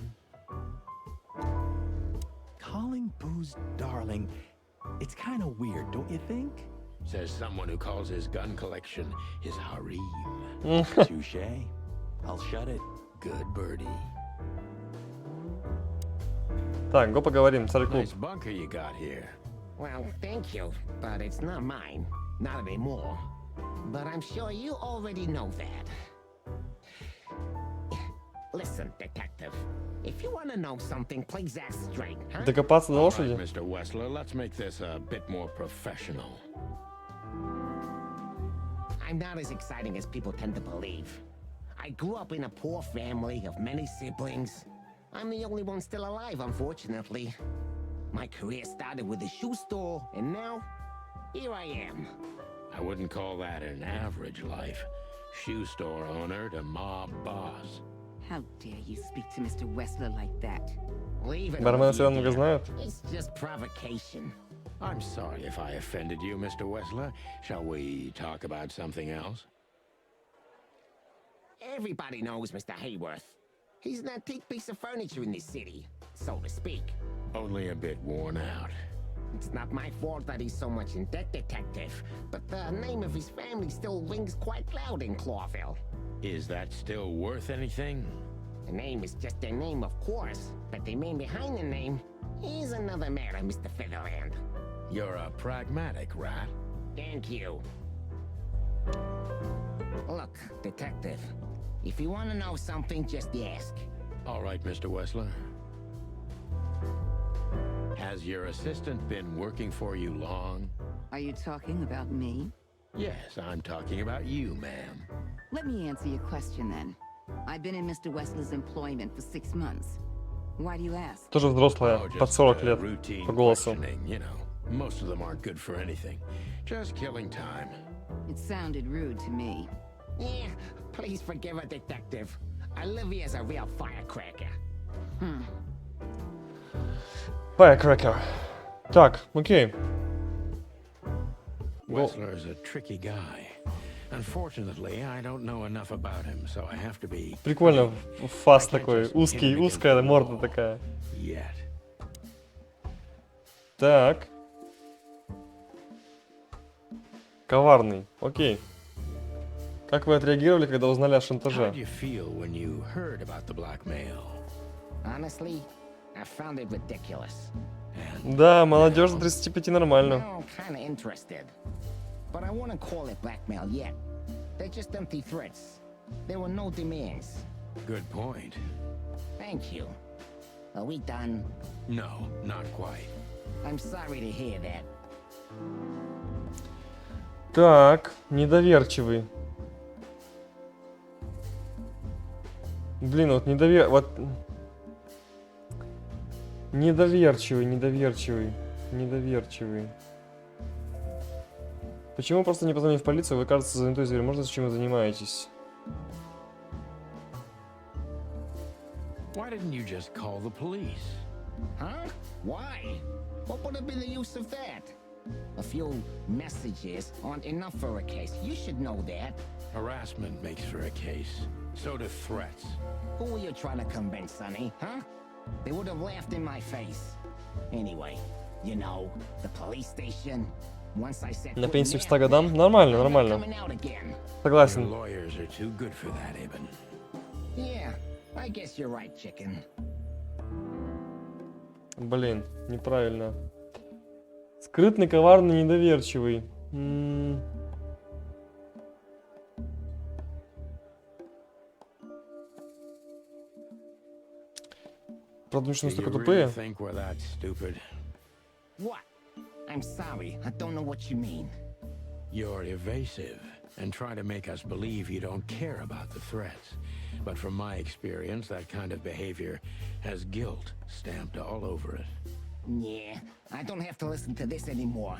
Calling booze darling, it's kind of weird, don't you think? Says someone who calls his gun collection his harem. Touche. I'll shut it. Good birdie. Так, го поговорим, старый клуб. Nice bunker you got here. Well, thank you, but it's not mine. Not anymore. But I'm sure you already know that. Listen, detective. If you want to know something, please ask straight, huh? Докопаться до All right, лошади? Mr. Wessler, let's make this a bit more professional. I'm not as exciting as people tend to believe. I grew up in a poor family of many siblings. I'm the only one still alive, unfortunately. My career started with a shoe store, and now, here I am. I wouldn't call that an average life. Shoe store owner to mob boss. How dare you speak to Mr. Wessler like that? Leave it Бармен alone, все равно dear. знает. It's just provocation. I'm sorry if I offended you, Mr. Wessler. Shall we talk about something else? Everybody knows Mr. Hayworth. He's an antique piece of furniture in this city, so to speak. Only a bit worn out. It's not my fault that he's so much in debt, Detective, but the name of his family still rings quite loud in Clawville. Is that still worth anything? The name is just their name, of course, but the man behind the name is another matter, Mr. Featherland. You're a pragmatic rat. Thank you. Look, Detective, if you want to know something, just ask. All right, Mr. Wessler. Has your assistant been working for you long? Are you talking about me? Yes, I'm talking about you, ma'am. Let me answer your question then. I've been in Mr. Wessler's employment for 6 months. Why do you ask? Тоже взрослая, Oh, под just, 40 лет, routine по голосу. questioning, you know. Most of them aren't good for anything. Just killing time. It sounded rude to me. Yeah, please forgive a Detective. Olivia's a real firecracker. Firecracker. Так, окей. Wessler's a tricky guy. Unfortunately, I don't know enough about him, so I have to be... Прикольно, фас такой, узкая морда такая. Yet. Так. Коварный, окей. Как вы отреагировали, когда узнали о How шантаже? did you feel when you heard about the blackmail? Honestly, I found it ridiculous. Да, молодежь до 35 нормально. Now I'm kinda interested. But I wouldn't call it blackmail yet. They're just empty threats. There were no demands. Good point. Thank you. Are we done? No, not quite. I'm sorry to hear that. Так, недоверчивый. Блин, вот недоверчивый. Почему просто не позвонив в полицию? Вы, кажется, занятой зверь. Можно, чем вы занимаетесь? Why didn't you just call the police? Huh? Why? What would have been the use of that? A few messages aren't enough for a case. You should know that. Harassment makes for a case. So do threats. Who were you trying to convince, Sonny? Huh? They would have laughed in my face. Anyway, you know, the police station. Once I set На foot пенсию in к 100 there, годам? Нормально, I'm not нормально. coming out again. Your Согласен. lawyers are too good for that, Ibn. Yeah, I guess you're right, chicken. Блин, неправильно. Скрытный, коварный, недоверчивый. Правда, Do что you настолько really тупые. think we're that stupid? What? I'm sorry, I don't know what you mean. You're evasive and try to make us believe you don't care about the threats. But from my experience, that kind of behavior has guilt stamped all over it. Yeah, I don't have to listen to this anymore.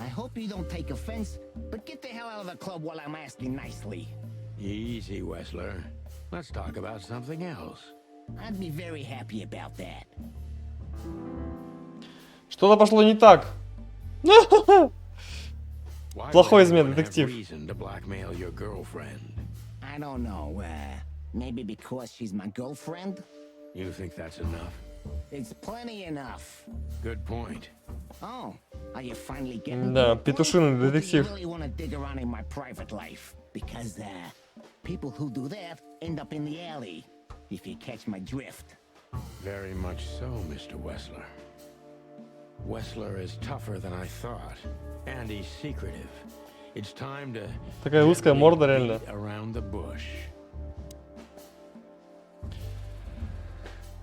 I hope you don't take offense, but get the hell out of the club while I'm asking nicely. Easy, Wessler. Let's talk about something else. I'd be very happy about that. Что-то пошло не так. Why Плохой would измен, anyone have детектив. reason to blackmail your girlfriend? I don't know, maybe because she's my girlfriend? You think that's enough? It's plenty enough. Good point. Oh, are you finally getting Да, to the point? петушиный Or do you детектив. really want to dig around in my private life? Because, people who do that end up in the alley, if you catch my drift. Very much so, Mr. Wessler. Wessler is tougher than I thought, and he's secretive. It's time to Такая узкая gently морда, реально. beat around the bush.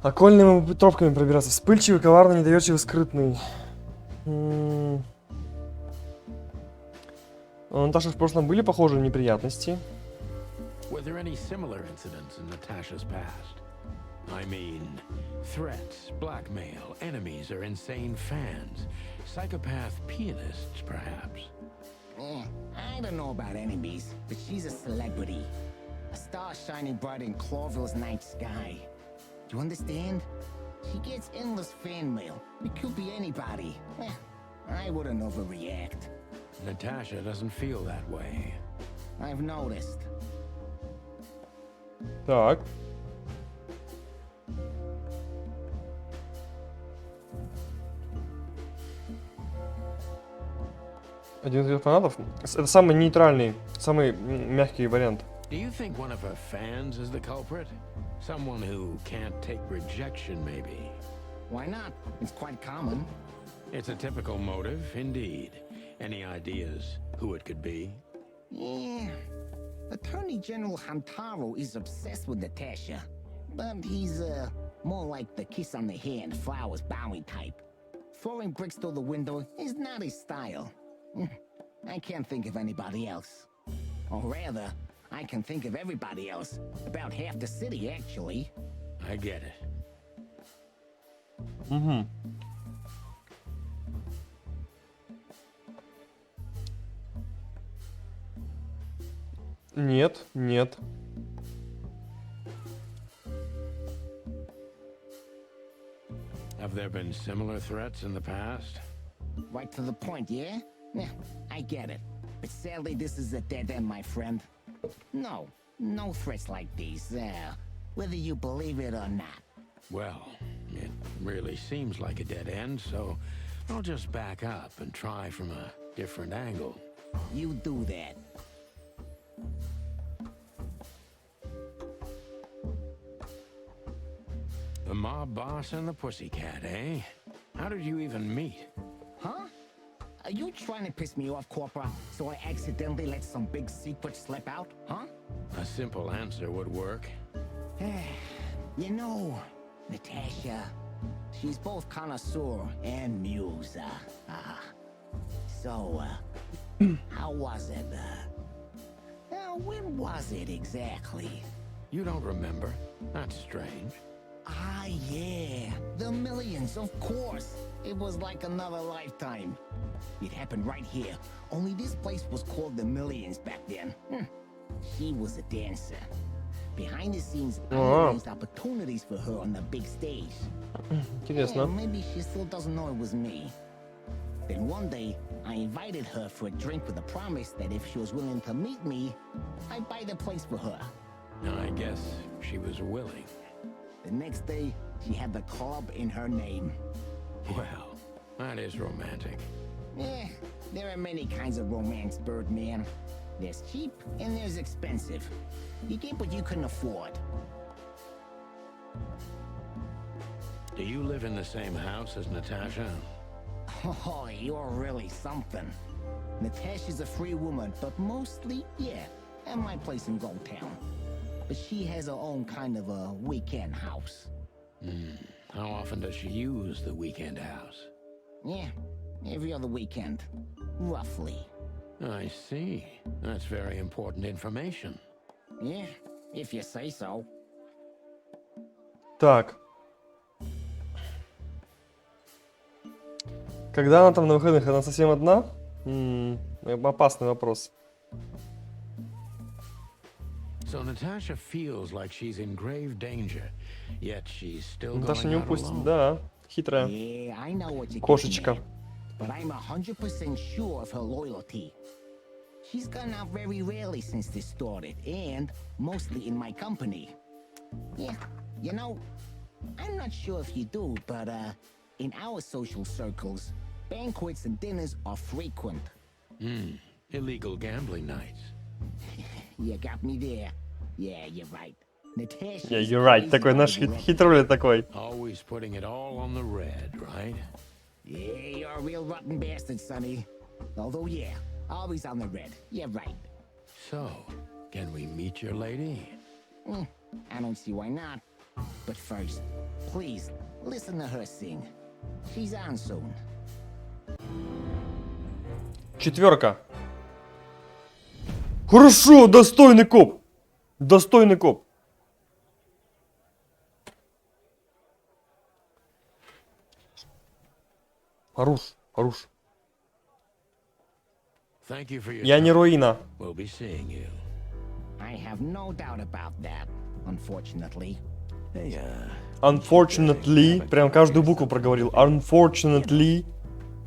Окольными тропками пробираться. Вспыльчивый, коварный, недоверчивый, скрытный. У Наташи в прошлом были похожие неприятности. Were there any similar incidents in Natasha's past? I mean, threats, blackmail, enemies or insane fans. Psychopath pianists, perhaps. I don't know about enemies, but she's a celebrity. A star shining bright in Clawville's night sky. Do you understand? She gets endless fan mail. It could be anybody. I wouldn't overreact. Natasha doesn't feel that way. I've noticed. Так. Один из фанатов. Это самый нейтральный, самый мягкий вариант. Do you think one of her fans is the culprit? Someone who can't take rejection, maybe? Why not? It's quite common. It's a typical motive, indeed. Any ideas who it could be? Yeah. Attorney General Hamtaro is obsessed with Natasha. But he's, more like the kiss on the hand, flowers bowing type. Throwing bricks through the window is not his style. I can't think of anybody else. Or rather, I can think of everybody else. About half the city, actually. I get it. Угу. Нет, нет. Have there been similar threats in the past? Right to the point, yeah? Yeah, I get it. But sadly, this is a dead end, my friend. No threats like these, whether you believe it or not. Well, it really seems like a dead end, so I'll just back up and try from a different angle. You do that. The mob boss and the pussycat, eh? How did you even meet? Huh? Are you trying to piss me off, Corpora, so I accidentally let some big secret slip out, huh? A simple answer would work. You know, Natasha, she's both connoisseur and muse. So, how was it? When was it exactly? You don't remember? That's strange. Ah, yeah. The Millions, of course. It was like another lifetime. It happened right here. Only this place was called the Millions back then. She was a dancer. Behind the scenes, I arranged opportunities for her on the big stage. Интересно. Maybe she still doesn't know it was me. Then one day, I invited her for a drink with a promise that if she was willing to meet me, I'd buy the place for her. I guess she was willing. The next day, she had the club in her name. Well, that is romantic. There are many kinds of romance, Birdman. There's cheap and there's expensive. You get what you can afford. Do you live in the same house as Natasha? Oh, you're really something. Natasha's a free woman, but mostly, yeah, at my place in Gold Town. But she has her own kind of a weekend house. How often does she use the weekend house? Yeah, every other weekend. Roughly. I see. That's very important information. Yeah, if you say so. Так. Когда она там на выходных, она совсем одна? Опасный вопрос. So Natasha feels like she's in grave danger, yet she's still Наташа going не out упустит, alone. да. Хитрая. Yeah, I know what you're Кошечка. getting at, but I'm 100% sure of her loyalty. She's gone out very rarely since this started, and mostly in my company. Yeah, you know, I'm not sure if you do, but in our social circles, banquets and dinners are frequent. Illegal gambling nights. You got me there. Yeah, you're right. Natasha. Yeah, you're right. Такой наш хитруля такой. Always putting it all on the red, right? Yeah, you're a real rotten bastard, Sonny. Although, yeah, always on the red. Yeah, right. So, can we meet your lady? I don't see why not. But first, please, listen to her sing. She's on soon. 4. Хорошо, достойный коп. Достойный коп. Хорош, хорош. Thank you for your Я не time. руина. We'll be seeing you. I have no doubt about that, unfortunately. Hey, Unfortunately, прям каждую букву проговорил. Unfortunately.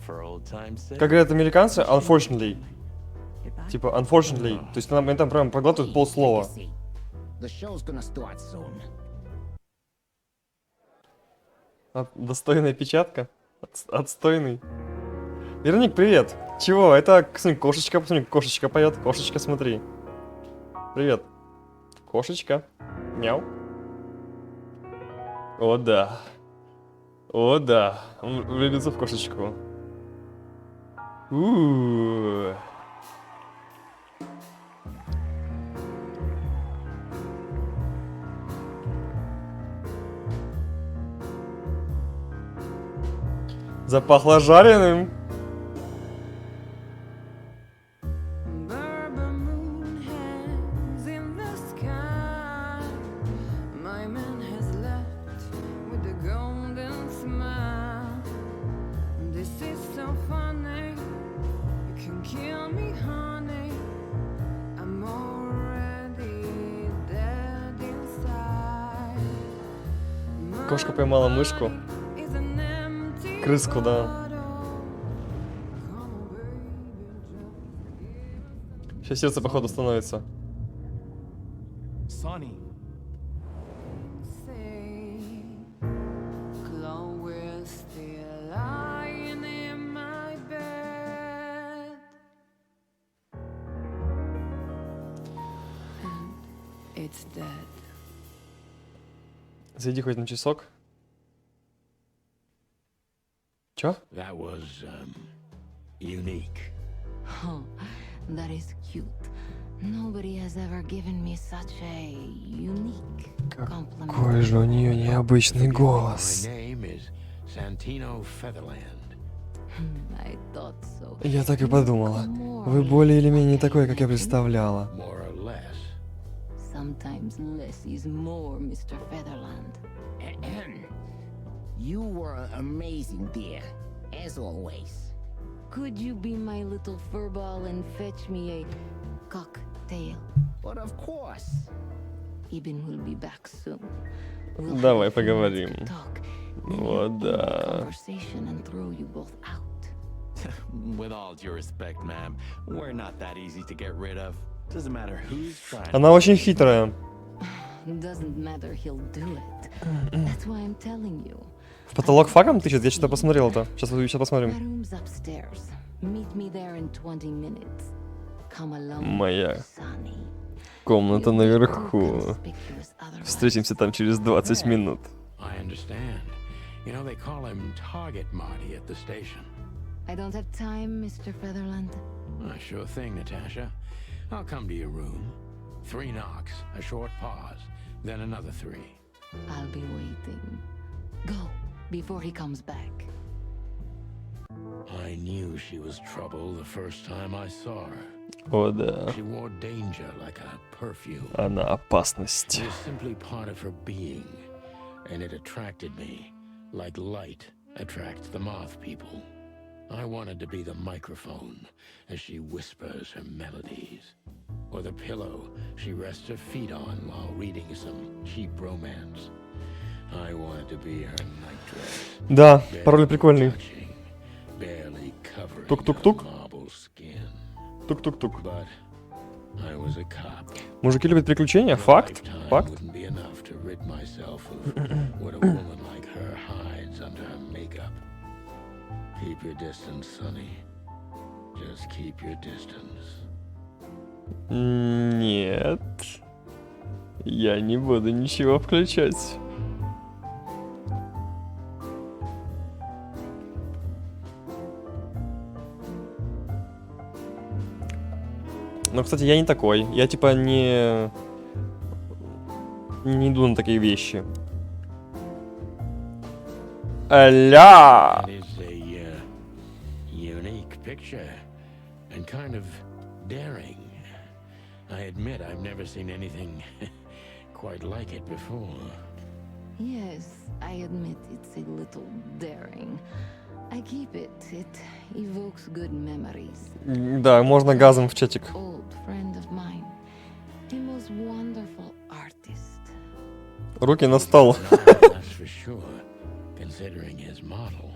for old time's sake. Как говорят американцы, unfortunately. Типа, unfortunately. То есть они там прям проглатывают полслова. Take a seat. The show's gonna start soon. Достойная печатка. Отстойный. Вероник, привет. Чего? Это, смотри, кошечка поет. Кошечка, смотри. Привет. Кошечка. Мяу. О, да. О, да. Он влюбился в кошечку. У-у-у. Запахло жареным. Bourbon moon hangs in the sky. My man has left with a golden smile. This is so funny. You can kill me, honey. I'm already dead inside. Кошка поймала мышку. Is an empty Крыску, да. bottle. Come on, baby, just Сейчас сердце, походу, становится. Sonny. say Chloe's still lying in my bed, and it's dead. Зайди хоть на часок. Чё? That was, unique. Oh, that is cute. Nobody has ever given me such a unique compliment. Какой же у нее необычный My голос. name is Santino Featherland. I thought so. Я так и подумала. More Вы более или менее такой, как я представляла. More or less. Sometimes less is more, Mr. Featherland. You were amazing, dear, as always. Could you be my little furball and fetch me a cocktail? But of course. Ibn will be back soon. We'll Давай have a few minutes поговорим. to talk, then Вот end да. the conversation and throw you both out. With all due respect, ma'am, we're not that easy to get rid of. Doesn't matter who's trying. Она очень хитрая. Doesn't matter, he'll do it. That's why I'm telling you. В потолок факом тычет? Я что-то посмотрел это. Сейчас My посмотрим. room's upstairs. Meet me there in 20 minutes. Come along, Моя Sonny. комната You'll be too наверху. conspicuous otherwise. Встретимся там через 20 минут. I understand. You know, they call him Target Marty at the station. I don't have time, Mr. Featherland. Sure thing, Natasha. I'll come to your room. 3 knocks, a short pause, then another 3. I'll be waiting. Go, before he comes back. I knew she was trouble the first time I saw her. О, да. She wore danger like a perfume. Она опасность. It was simply part of her being, and it attracted me, like light attracts the moth people. I wanted to be the microphone as she whispers her melodies, or the pillow she rests her feet on while reading some cheap romance. I wanted to be her nightdress. Да, пароль прикольный. Touching, barely covering Тук-тук-тук. her marble skin. Тук-тук-тук. But I was a cop. Мужики любят приключения? Факт. Lifetime Факт. wouldn't be enough to rid myself of what a woman like her hides under her makeup. Keep your distance, Sonny. Just keep your distance. Нет. Я не буду ничего включать. Но, кстати, я не такой. Я типа не иду на такие вещи. Аля! That is a unique picture and kind of daring. I admit I've never seen anything quite like it before. Yes, I admit it's a little daring. I keep it. It evokes good memories. Да, можно газом в чатик. Old friend of mine. The most wonderful artist. Руки на стол. That's for sure, considering his model.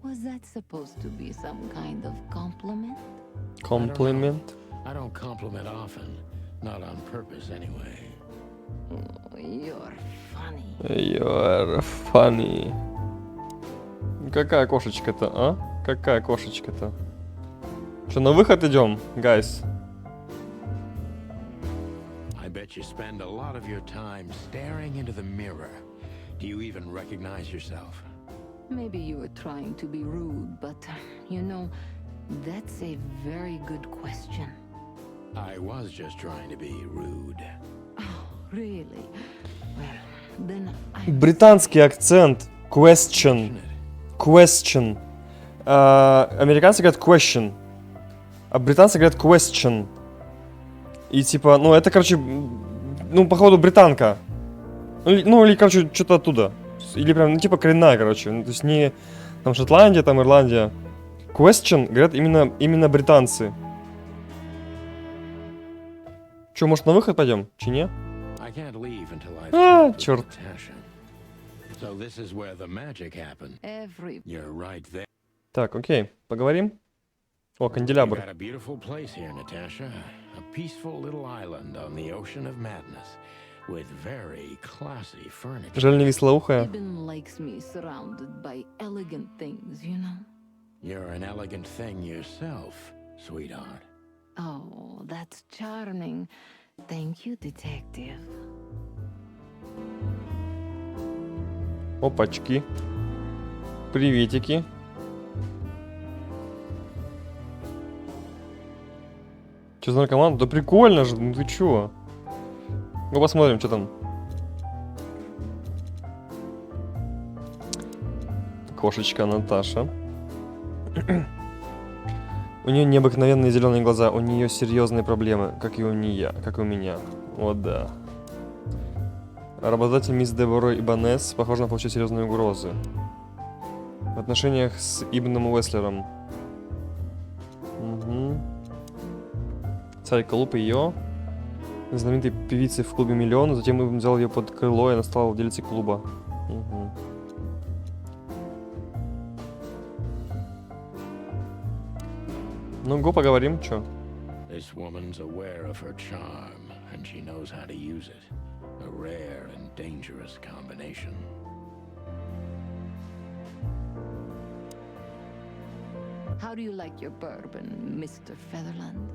Was that supposed to be some kind of compliment? Комплимент. I don't compliment often, not on purpose anyway. Oh, you're funny. You're funny. Какая кошечка-то, а? Какая кошечка-то? Что, на выход идем, guys? I bet you spend a lot of your time staring into the mirror. Do you even recognize yourself? Maybe you were trying to be rude, but you know, that's a very good question. I was just trying to be rude. Oh, really? Well, then I... Британский акцент. Question. Question. Американцы говорят question. А британцы говорят question. И типа, ну это, короче, ну походу британка. Ну или, короче, что-то оттуда. Или прям, ну типа коренная, короче. Ну, то есть не там Шотландия, там Ирландия. Question говорят именно британцы. Че, может на выход пойдем? Че не? I can't leave until I've Ah, talked with черт. Natasha. So this is where the magic happened. Every... You're right there. Так, окей, поговорим. О, We've канделябр. got a beautiful place here, Natasha. A peaceful little island on the ocean of madness, with very classy furniture. Жаль, не веслоухая. Eben likes me surrounded by elegant things, you know? You're an elegant thing yourself, sweetheart. Oh, that's charming. Thank you, detective. Опачки. Приветики. Че за наркоман? Да прикольно же, ну ты чё? Ну посмотрим, что там. Кошечка Наташа. У нее необыкновенные зеленые глаза, у нее серьезные проблемы, как и у меня. О да. Работодатель мисс Дебора Ибанес, похоже, на получить серьезные угрозы. В отношениях с Ибном Уэслером. Угу. Царь Колумб ее. Знаменитой певицей в клубе «Миллион», затем Ибн взял ее под крыло, и она стала владелицей клуба. Угу. Ну, го поговорим, чё? This woman's aware of her charm, and she knows how to use it. A rare and dangerous combination. How do you like your bourbon, Mr. Featherland?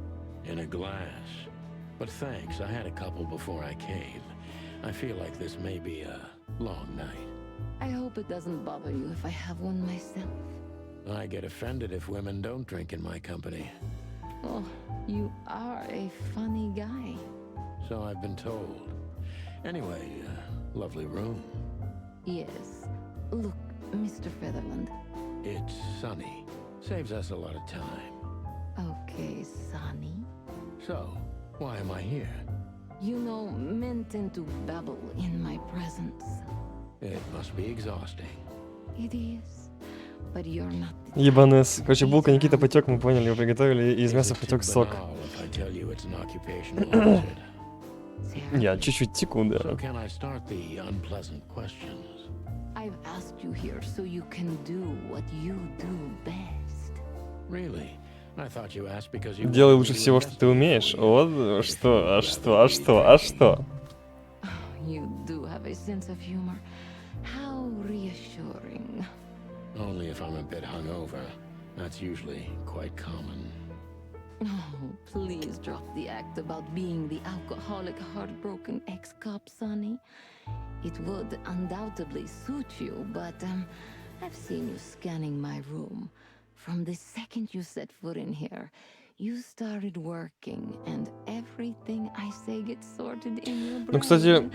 In a glass. But thanks, I had a couple before I came. I feel like this may be a long night. I hope it doesn't bother you if I have one myself. I get offended if women don't drink in my company. Oh, you are a funny guy. So I've been told. Anyway, lovely room. Yes. Look, Mr. Featherland. It's sunny. Saves us a lot of time. Okay, Sonny. So, why am I here? You know, men tend to babble in my presence. It must be exhausting. It is. But you're not the Ебанес. type Короче, to булка please Никита our потек, мы поняли, его приготовили, и из Is мяса it too потек сок. banal if I tell you it's an occupational hazard? Sarah, Я чуть-чуть теку, да. So can I start the unpleasant questions? I've asked you here so you can do what you do best. Really? I thought you asked because you Делай wanted лучше me to всего, что ты investigate умеешь. for you. Вот что. You do have a sense of humor. How reassuring. Only if I'm a bit hungover. That's usually quite common. Oh, please drop the act about being the alcoholic, heartbroken ex-cop, Sonny. It would undoubtedly suit you, but I've seen you scanning my room. From the second you set foot in here, you started working, and everything I say gets sorted in your brain. Ну, кстати,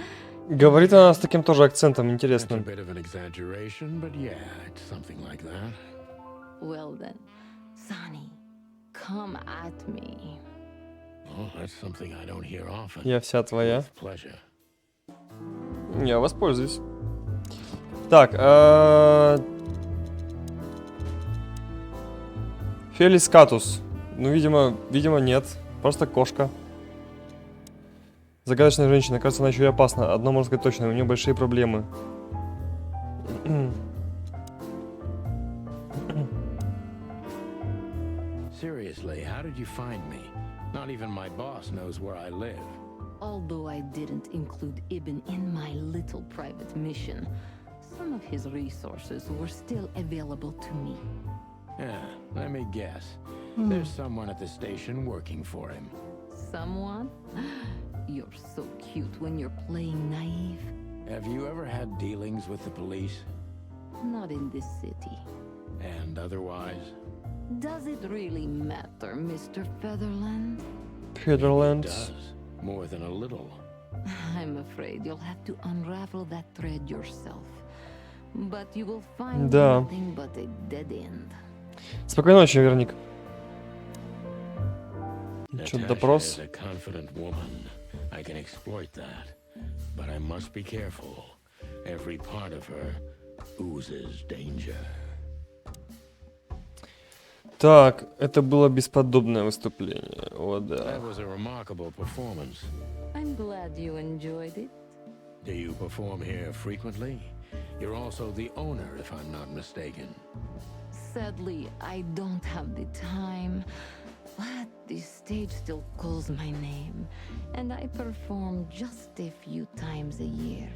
говорит она с таким тоже акцентом It's a интересным. bit of an exaggeration, but yeah, it's something like that. Well then, Sonny, come at me. Oh, that's something I don't hear often. Я вся твоя. With pleasure. Я воспользуюсь. Так, Фелис Катус. Ну, видимо, нет. Просто кошка. Загадочная женщина. Кажется, она еще и опасна. Одно можно сказать точно, у нее большие проблемы. Seriously, how did you find me? Not even my boss knows where I live. Although I didn't include Ibn in my little private mission, some of his resources were still available to me. Yeah, let me guess. There's someone at the station working for him. Someone? You're so cute when you're playing naive. Have you ever had dealings with the police? Not in this city. And otherwise? Does it really matter, Mr. Featherland? Featherland. It does. More than a little. I'm afraid you'll have to unravel that thread yourself. But you will find Да. nothing but a dead end. Спокойной ночи, Верник. Что, Natasha допрос? is a confident woman. I can exploit that. But I must be careful. Every part of her oozes danger. Так, это было бесподобное выступление. О, да. That was a remarkable performance. I'm glad you enjoyed it. Do you perform here frequently? You're also the owner, if I'm not mistaken. Sadly, I don't have the time. But this stage still calls my name. And I perform just a few times a year.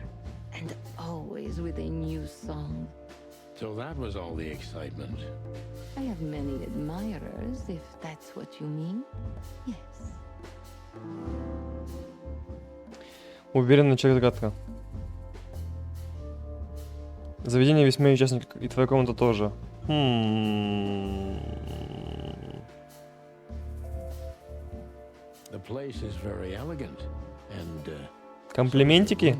And always with a new song. So that was all the excitement. I have many admirers, if that's what you mean. Yes. Уверенный человек-загадка. Заведение весьма участник, и твоя комната тоже. The place is very elegant. And, Комплиментики?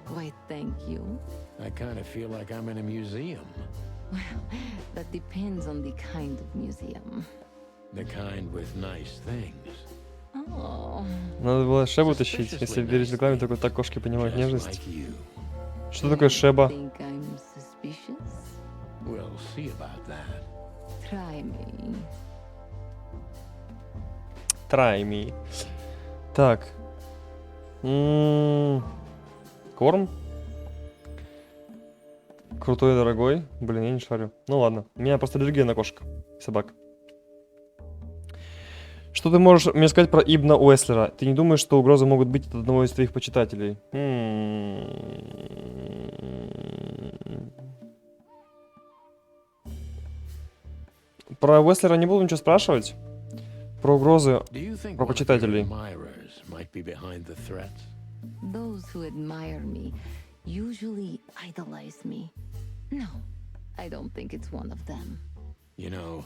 Why, thank you. I kind of feel like I'm in a museum. Well, that depends on the kind of museum. The kind with nice things. Oh, Надо было Шебу тащить, если верить рекламе, только так кошки понимают Just нежность. like you. Что такое Шеба? think I'm suspicious? We'll see about that. Try me. Try me. Так. Корм? Крутой и дорогой? Блин, я не шарю. Ну ладно. У меня просто аллергия на кошек и собак. Что ты можешь мне сказать про Ибна Уэслера? Ты не думаешь, что угрозы могут быть от одного из твоих почитателей? Про Уэслера не буду ничего спрашивать. Про угрозы, Do you think про one of your почитателей. admirers might be behind the threats? Those who admire me usually idolize me. No, I don't think it's one of them. You know,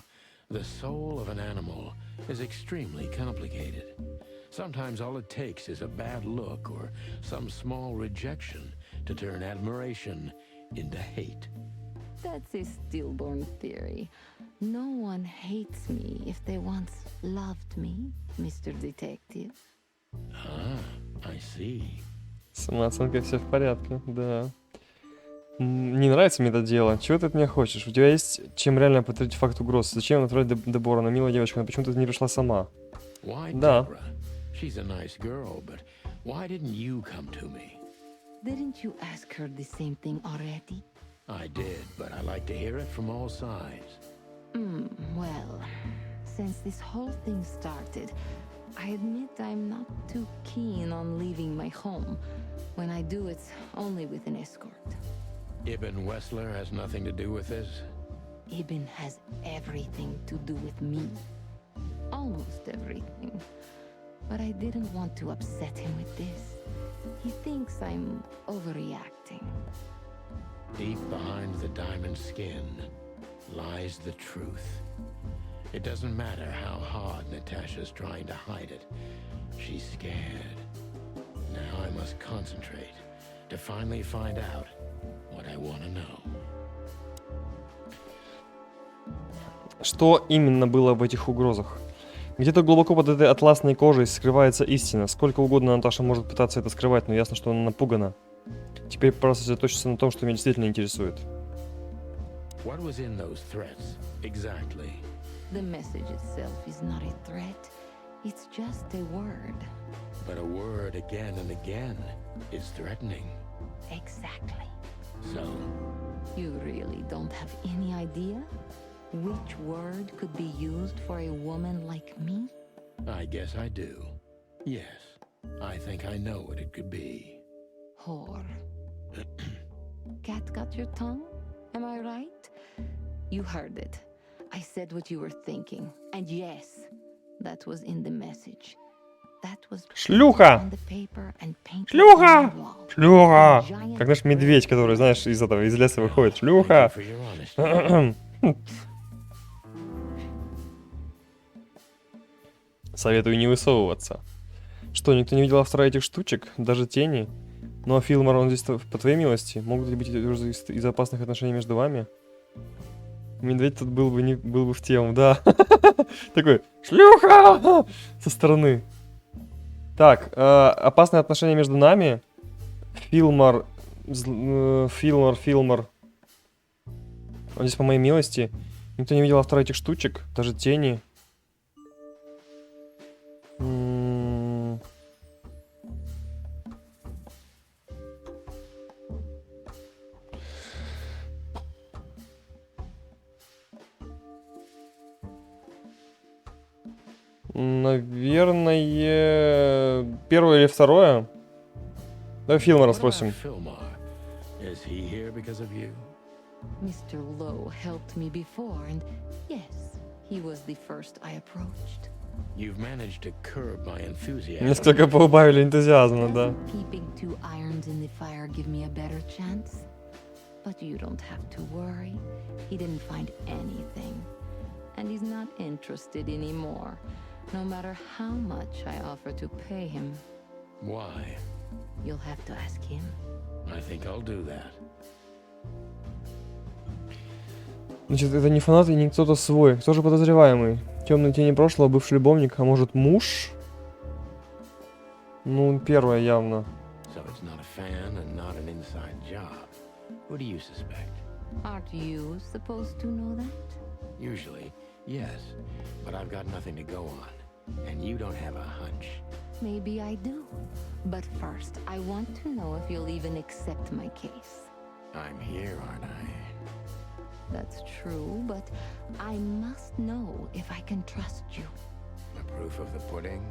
the soul of an animal is extremely complicated. Sometimes all it takes is a bad look or some small rejection to turn admiration into hate. That's a stillborn theory. No one hates me if they once loved me, Mr. Detective. Ah, I see. Самооценка, все в порядке, да. Не нравится мне это дело. Чего ты от меня хочешь? У тебя есть чем реально подтвердить факт угроз. Зачем отправлять Дебора? Она милая девочка, но почему ты не пришла сама? Why Да. Deborah? She's a nice girl, but why didn't you come to me? Didn't you ask her the same thing already? I did, but I like to hear it from all sides. Well, since this whole thing started, I admit I'm not too keen on leaving my home. When I do, it's only with an escort. Ibn Wessler has nothing to do with this? Ibn has everything to do with me. Almost everything. But I didn't want to upset him with this. He thinks I'm overreacting. Deep behind the diamond skin lies the truth. It doesn't matter how hard Natasha's trying to hide it. She's scared. Now I must concentrate to finally find out what I want to know. Что именно было в этих угрозах? Где-то глубоко под этой атласной кожей скрывается истина. Сколько угодно Наташа может пытаться это скрывать, но ясно, что она напугана. Теперь просто сосредоточиться на том, что меня действительно интересует. What was in those threats, exactly? The message itself is not a threat. It's just a word. But a word again and again is threatening. Exactly. So, You really don't have any idea which word could be used for a woman like me? I guess I do. Yes, I think I know what it could be. Whore. Cat got your tongue? Am I right? You heard it. I said what you were thinking. And yes, that was in the message. That was Шлюха! on the paper and painted Шлюха! on the wall. Шлюха! Giant Как наш медведь, который, знаешь, из этого, из леса выходит. Thank you Шлюха! for your honesty. Советую не высовываться. Что, никто не видел автора этих штучек? Даже тени? Ну а Филмор, он здесь по твоей милости. Могут ли быть из опасных отношений между вами? Медведь тут был бы в тему, да. Такой, шлюха! Со стороны. Так, опасные отношения между нами. Филмор. Филмор. Он здесь по моей милости. Никто не видел автора этих штучек. Даже тени. Наверное, первое или второе. Давай Филмора What about спросим. Fillmore? Is he here because of you? Mr. Lowe helped me before, and yes, he was the first I approached. You've managed to curb my enthusiasm. Несколько поубавили энтузиазма, да. Doesn't keeping two irons in the fire give me a better chance? But you don't have to worry. He didn't find anything. And he's not interested anymore, no matter how much I offer to pay him. Why? You'll have to ask him. I think I'll do that. Значит, это не фанат и не кто-то свой. Кто же подозреваемый? Темные тени прошлого, бывший любовник, а может муж? Ну, первое явно. So it's not a fan and not an inside job. Who do you suspect? Aren't you supposed to know that? Usually, yes. But I've got nothing to go on. And you don't have a hunch. Maybe I do. But first, I want to know if you'll even accept my case. I'm here, aren't I? That's true, but I must know if I can trust you. The proof of the pudding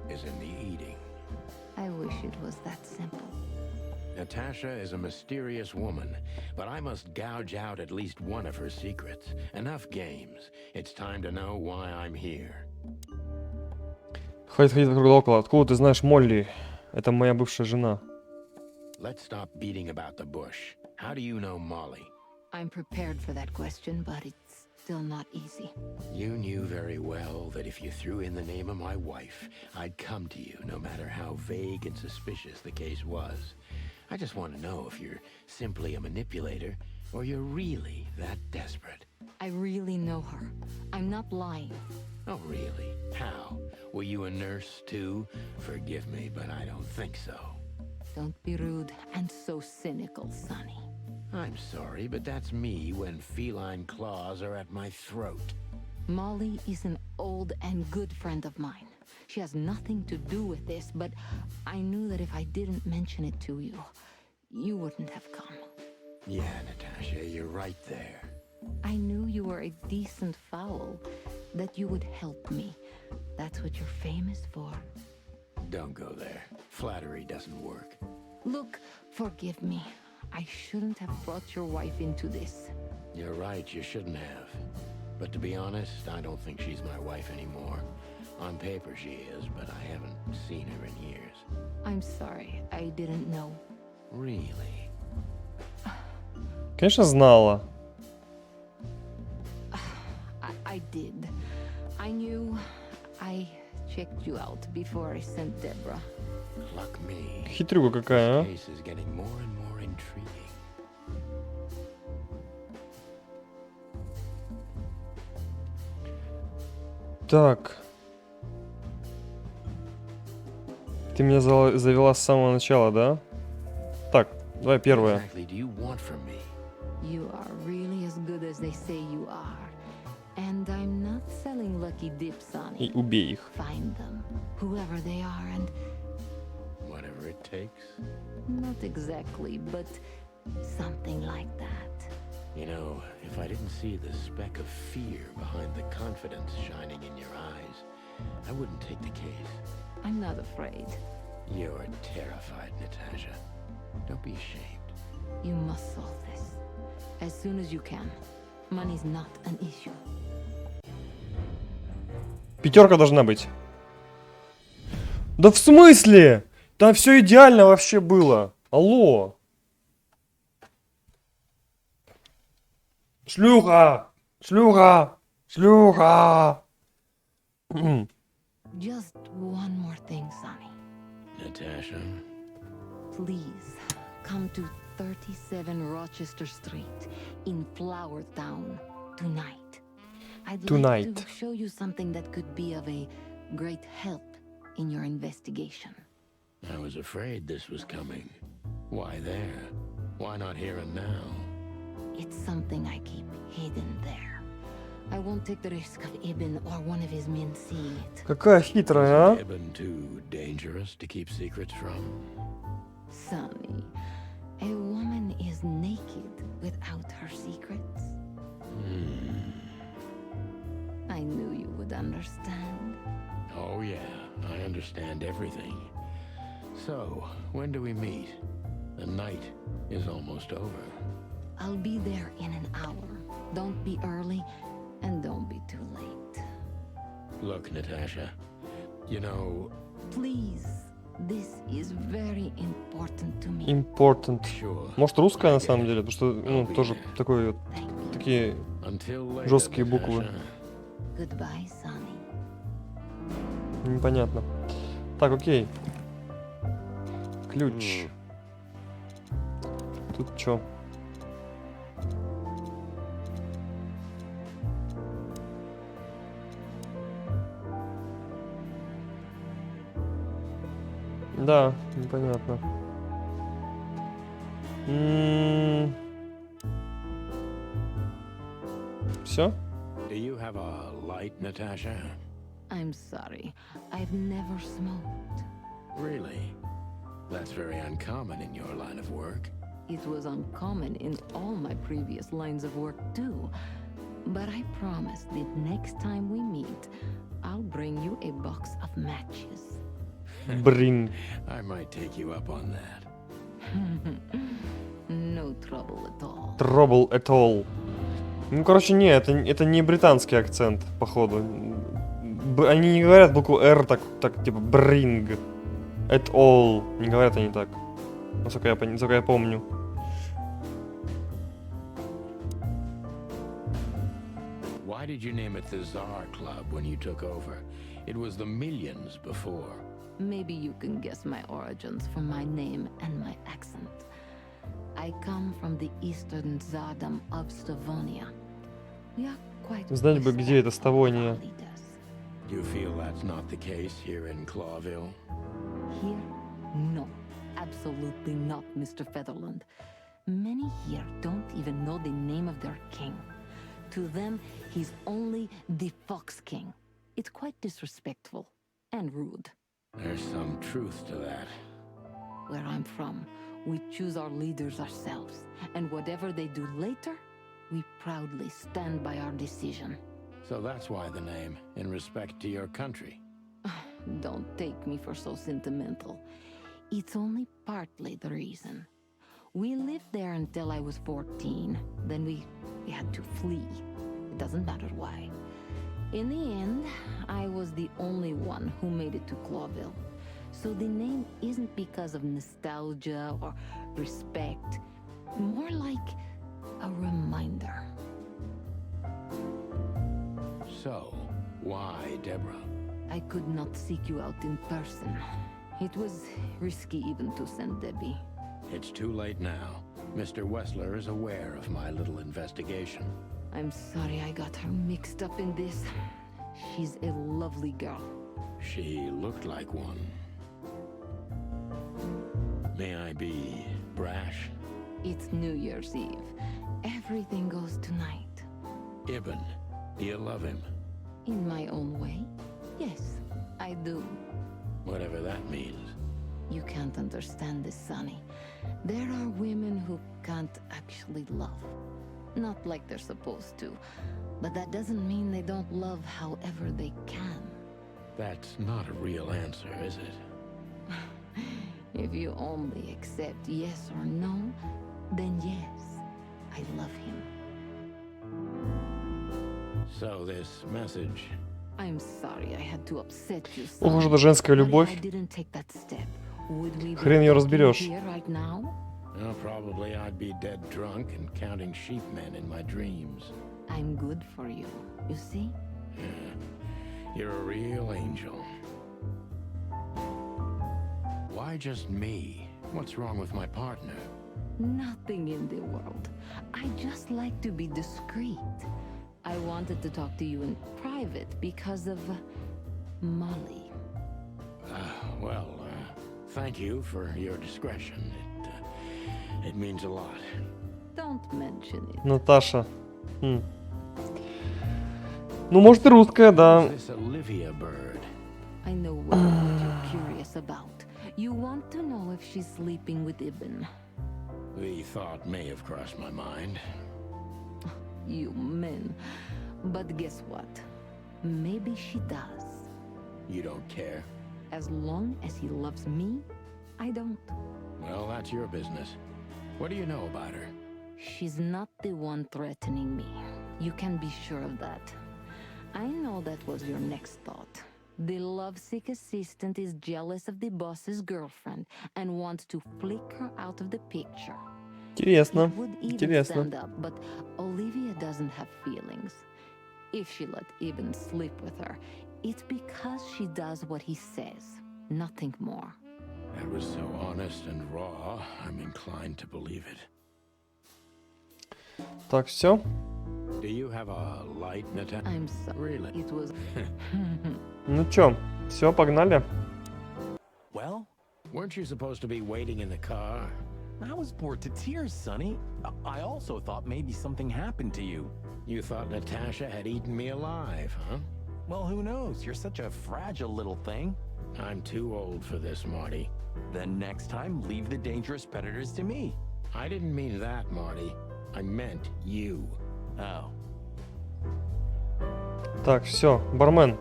is in the eating. I wish it was that simple. Natasha is a mysterious woman, but I must gouge out at least one of her secrets. Enough games. It's time to know why I'm here. Хватит ходить вокруг да около. Откуда ты знаешь Молли? Это моя бывшая жена. Let's stop beating about the bush. How do you know Molly? I'm prepared for that question, but it's still not easy. You knew very well that if you threw in the name of my wife, I'd come to you no matter how vague and suspicious the case was. I just want to know if you're simply a manipulator or you're really that desperate. I really know her. I'm not lying. Oh, really? How? Were you a nurse, too? Forgive me, but I don't think so. Don't be rude and so cynical, Sonny. I'm sorry, but that's me when feline claws are at my throat. Molly is an old and good friend of mine. She has nothing to do with this, but I knew that if I didn't mention it to you, you wouldn't have come. Yeah, Natasha, you're right there. I knew you were a decent fowl, that you would help me. That's what you're famous for. Don't go there. Flattery doesn't work. Look, forgive me. I shouldn't have brought your wife into this. You're right, you shouldn't have. But to be honest, I don't think she's my wife anymore. On paper she is, but I haven't seen her in years. I'm sorry, I didn't know. Really? Конечно, знала. I did. I knew. I checked you out before I sent Deborah. Luck me. Хитрюга какая, а? This case is getting more and more intriguing. Так. Ты меня завела с самого начала, да? Так, давай первое. What exactly do you want from me? You are really as good as they say you are. And I'm not selling lucky dips, Sonny. И убей их. Find them, whoever they are, and Whatever it takes. not exactly, but something like that. You know, if I didn't see the speck of fear behind the confidence shining in your eyes, I wouldn't take the case. I'm not afraid. You're terrified, Natasha. Don't be ashamed. You must solve this as soon as you can. Money's not an issue. 5 должна быть. Да в смысле? Там все идеально вообще было. Алло. Шлюха! Шлюха! Шлюха! Just one more thing, Sonny. Natasha, Please, come to 37 Rochester Street in Flower Town tonight. I'd like Tonight. to show you something that could be of a great help in your investigation. I was afraid this was coming. Why there? Why not here and now? It's something I keep hidden there. I won't take the risk of Ibn or one of his men seeing it. Какая хитрая, а? Ibn too dangerous to keep secrets from? Sonny, a woman is naked without her secrets. I knew you would understand. Oh yeah, I understand everything. So, when do we meet? The night is almost over. I'll be there in an hour. Don't be early, and don't be too late. Look, Natasha, you know, Please, this is very important to me. Important. sure. Может, русская I на get самом it. деле? Потому что, ну, I'll be тоже there. такой вот, Thank you. такие Until later, жесткие буквы. Natasha. Goodbye, Sonny. Непонятно. Так, окей. Ключ. Тут чё? Да, непонятно. Все? Do you have a light, Natasha? I'm sorry. I've never smoked. Really? That's very uncommon in your line of work. It was uncommon in all my previous lines of work, too. But I promise that next time we meet, I'll bring you a box of matches. Блин. I might take you up on that. No trouble at all. Trouble at all. Ну, короче, не, это не британский акцент, походу. Они не говорят букву R так типа bring. At all. Не говорят они так. Насколько я помню. Why did you name it the Tsar Club when you took over? It was the Millions before. Maybe you can guess my origins from my name and my accent. I come from the eastern Tsardom of Stavonia. We are quite Знать бы, где это respectful of Ставония. our leaders. Do you feel that's not the case here in Clawville? Here? No. Absolutely not, Mr. Featherland. Many here don't even know the name of their king. To them, he's only the Fox King. It's quite disrespectful and rude. There's some truth to that. Where I'm from, we choose our leaders ourselves, and whatever they do later, we proudly stand by our decision. So that's why the name, in respect to your country. Don't take me for so sentimental. It's only partly the reason. We lived there until I was 14. Then we had to flee. It doesn't matter why. In the end, I was the only one who made it to Clawville. So the name isn't because of nostalgia or respect. More like a reminder. So, why Deborah? I could not seek you out in person. It was risky even to send Debbie. It's too late now. Mr. Wessler is aware of my little investigation. I'm sorry I got her mixed up in this. She's a lovely girl. She looked like one. May I be brash? It's New Year's Eve. Everything goes tonight. Ibn, Do you love him? In my own way, yes, I do. Whatever that means. You can't understand this, Sonny. There are women who can't actually love. Not like they're supposed to. But that doesn't mean they don't love however they can. That's not a real answer, is it? If you only accept yes or no, then yes, I love him. So this message. I'm sorry I had to upset you, Ох Sonny. уж эта женская But if любовь. I didn't take that step, would we be Хрен её talking разберёшь. here right now? Well, probably I'd be dead drunk and counting sheepmen in my dreams. I'm good for you, you see? You're a real angel. Why just me? What's wrong with my partner? Nothing in the world. I just like to be discreet. I wanted to talk to you in private because of Molly. Well, thank you for your discretion. It means a lot. Don't mention it. Наташа. Ну, может, и русская, да. This Olivia bird. I know what you're curious about. You want to know if she's sleeping with Ibn. The thought may have crossed my mind. You men. But guess what? Maybe she does. You don't care? As long as he loves me, I don't. Well, that's your business. What do you know about her? She's not the one threatening me. You can be sure of that. I know that was your next thought. The lovesick assistant is jealous of the boss's girlfriend and wants to flick her out of the picture. Интересно. He would even Интересно. stand up, but Olivia doesn't have feelings. If she let Ibn sleep with her, it's because she does what he says, nothing more. That was so honest and raw, I'm inclined to believe it. Так, все. Do you have a light, Natasha? I'm sorry. Really? It was... Ну чё, все, погнали. Well, Weren't you supposed to be waiting in the car? I was bored to tears, Sonny. I also thought maybe something happened to you. You thought Natasha had eaten me alive, huh? Well, who knows? You're such a fragile little thing. I'm too old for this, Marty. Then next time, leave the dangerous predators to me. I didn't mean that, Marty. I meant you. Oh. Так, все, бармен.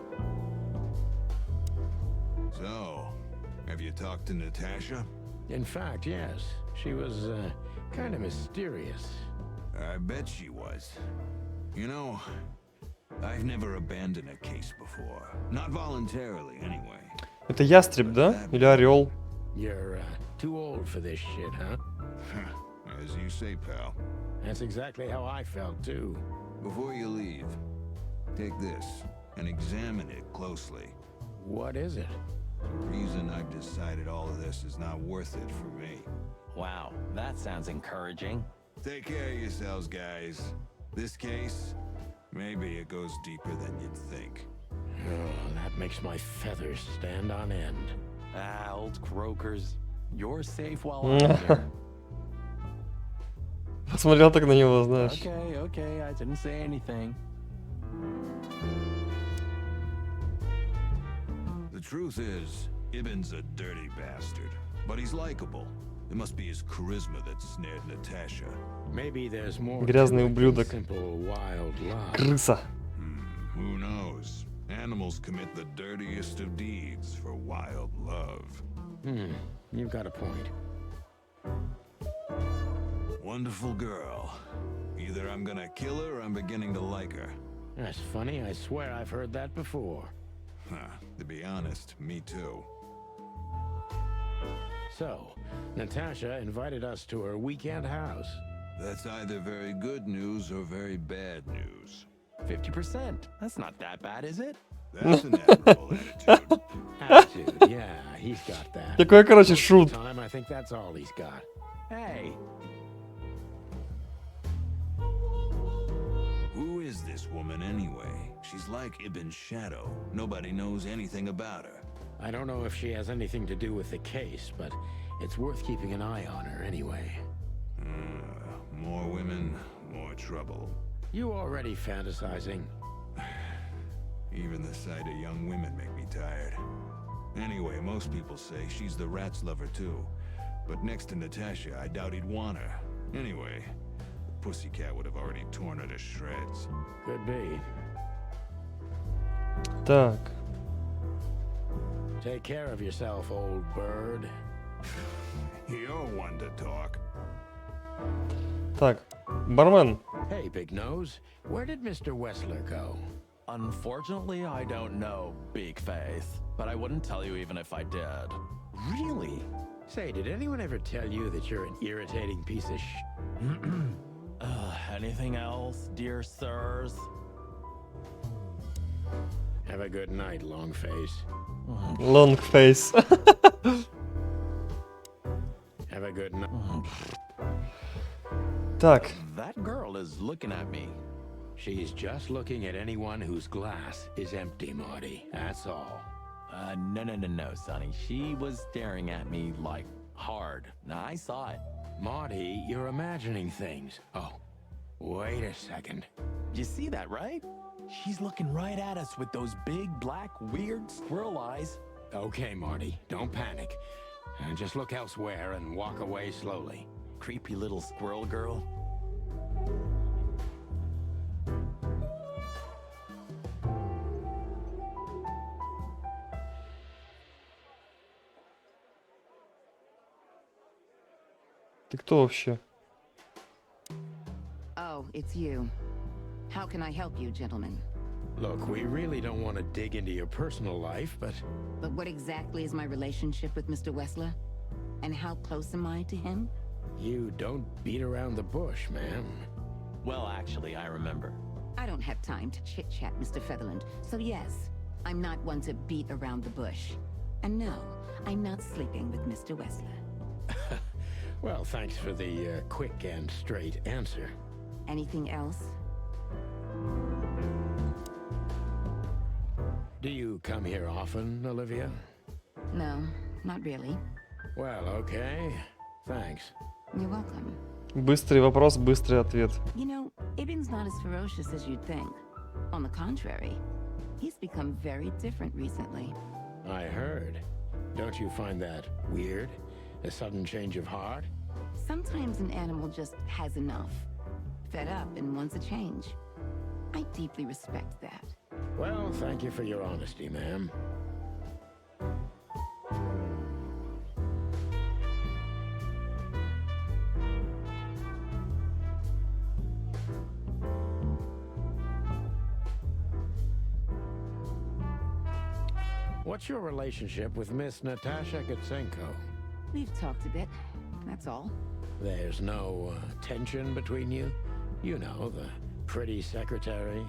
So, have you talked to Natasha? In fact, yes. She was, kind of mysterious. I bet she was. You know, I've never abandoned a case before. Not voluntarily, anyway. Это ястреб, да? Или орел? You're, too old for this shit, huh? As you say, pal. That's exactly how I felt, too. Before you leave, take this and examine it closely. What is it? The reason I've decided all of this is not worth it for me. Wow, that sounds encouraging. Take care of yourselves, guys. This case, maybe it goes deeper than you'd think. Oh, that makes my feathers stand on end. Ah, old croakers. You're safe while I'm here. Посмотрел так на него, знаешь. Okay, I didn't say anything. The truth is, Ibn's a dirty bastard, but he's likable. It must be his charisma that snared Natasha. Maybe there's more Грязный to it than ублюдок. simple wild love. Крыса. Who knows? Animals commit the dirtiest of deeds for wild love. You've got a point. Wonderful girl. Either I'm gonna kill her or I'm beginning to like her. That's funny. I swear I've heard that before. To be honest, me too. So, Natasha invited us to her weekend house. That's either very good news or very bad news. 50%. That's not that bad, is it? That's an admirable attitude. Attitude, yeah, he's got that. Такой, короче, шут. Time, I think that's all he's got. Hey, Who is this woman anyway? She's like Ibn's shadow. Nobody knows anything about her. I don't know if she has anything to do with the case, but it's worth keeping an eye on her anyway. More women, more trouble. You already fantasizing? Even the sight of young women make me tired. Anyway, most people say she's the rat's lover too. But next to Natasha, I doubt he'd want her. Anyway, the pussycat would have already torn her to shreds. Could be. Так, Take care of yourself, old bird. You're one to talk. так, бармен. Hey, Big Nose, where did Mr. Wessler go? Unfortunately, I don't know, Big Face. But I wouldn't tell you even if I did. Really? Say, did anyone ever tell you that you're an irritating piece of Anything else, dear sirs? Have a good night, Longface. Long face. Have a good night. Так, That girl is looking at me. She's just looking at anyone whose glass is empty, Marty. That's all. No, Sonny. She was staring at me like hard. Now, I saw it. Marty, you're imagining things. Oh, wait a second. You see that, right? She's looking right at us with those big, black, weird squirrel eyes. Okay, Marty, don't panic. Just look elsewhere and walk away slowly. Creepy little squirrel girl. ты кто вообще? Oh, it's you. How can I help you, gentlemen? Look, we really don't want to dig into your personal life, but But what exactly is my relationship with Mr. Wessler? And how close am I to him? you don't beat around the bush, ma'am. Well, actually, I remember. I don't have time to chit-chat, Mr. Featherland. So yes, I'm not one to beat around the bush. And no, I'm not sleeping with Mr. Wessler. Well, thanks for the quick and straight answer. Anything else? Do you come here often, Olivia? No, not really. Well, okay. Thanks. You're welcome. Быстрый вопрос, быстрый ответ. You know, Ibn's not as ferocious as you'd think. On the contrary, he's become very different recently. I heard. Don't you find that weird? A sudden change of heart? Sometimes an animal just has enough. Fed up and wants a change. I deeply respect that. Well, thank you for your honesty, ma'am. What's your relationship with Miss Natasha Gutsenko? We've talked a bit, that's all. There's no tension between you? You know, the pretty secretary.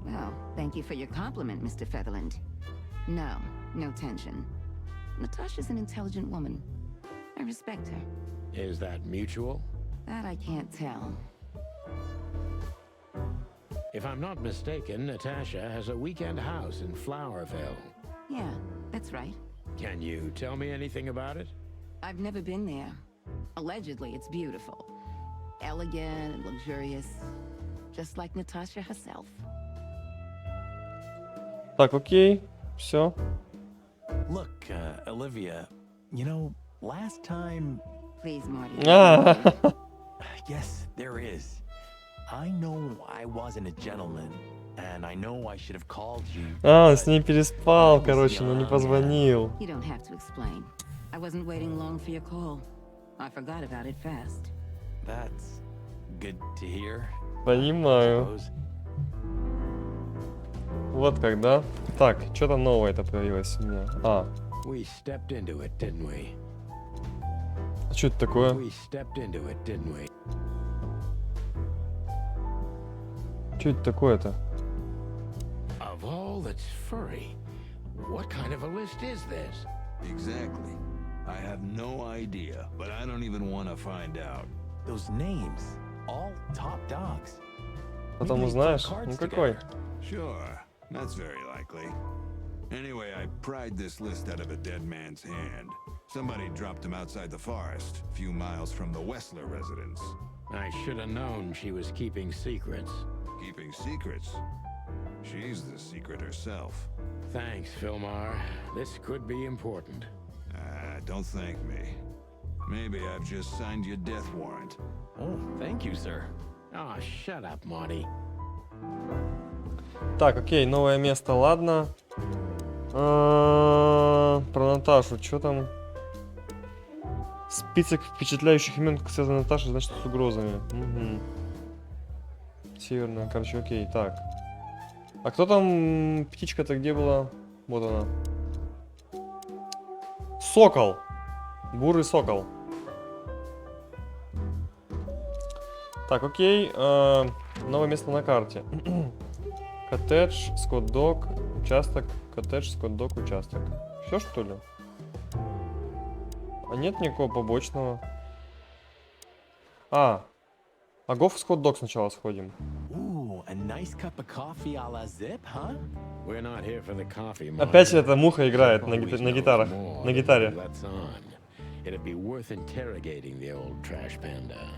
Well, thank you for your compliment, Mr. Featherland. No, no tension. Natasha's an intelligent woman. I respect her. Is that mutual? That I can't tell. If I'm not mistaken, Natasha has a weekend house in Flowerville. Yeah, that's right. Can you tell me anything about it? I've never been there. Allegedly, it's beautiful. Elegant and luxurious. Just like Natasha herself. Так, окей, все. Look, Olivia, you know, last time... Please, Marty. Yes, there is. I know I wasn't a gentleman, and I know I should have called you. Он с ней переспал, короче, но не позвонил. You don't have to explain. I wasn't waiting long for your call. I forgot about it fast. That's good to hear. Понимаю. Вот как, да? Так, что там новое-то появилось у меня? We stepped into it, didn't we? А что это такое? We stepped into it, didn't we? Что это такое-то? Of all that's furry, what kind of a list is this? Exactly. I have no idea, but I don't even want to find out. Those names, all top dogs. Потом узнаешь? Ну какой? Sure, that's very likely. Anyway, I pried this list out of a dead man's hand. Somebody dropped him outside the forest, a few miles from the Wessler residence. I should have known she was keeping secrets. Keeping secrets? She's the secret herself. Thanks, Filmar. This could be important. Don't thank me. Maybe I've just signed your death warrant. Oh, thank you, sir. Oh, shut up, Marty. Так, окей, новое место, ладно. Про Наташу, что там? Список впечатляющих имен, как связано Наташа, значит, с угрозами. Угу. Северная, короче, окей, так. А кто там, птичка-то где была? Вот она. Сокол! Бурый сокол. Так, окей. Новое место на карте. Коттедж, Скотт-Док, участок, коттедж, Скотт-Док, участок. Все, что ли? А нет никакого побочного. А го в Скотт-Док сначала сходим. Ooh, a nice cup of coffee a la Zip, huh? We're not here for the coffee, Marty. Опять эта муха играет на Always knows гитарах, more на than гитаре. lets on. It'd be worth interrogating the old trash panda.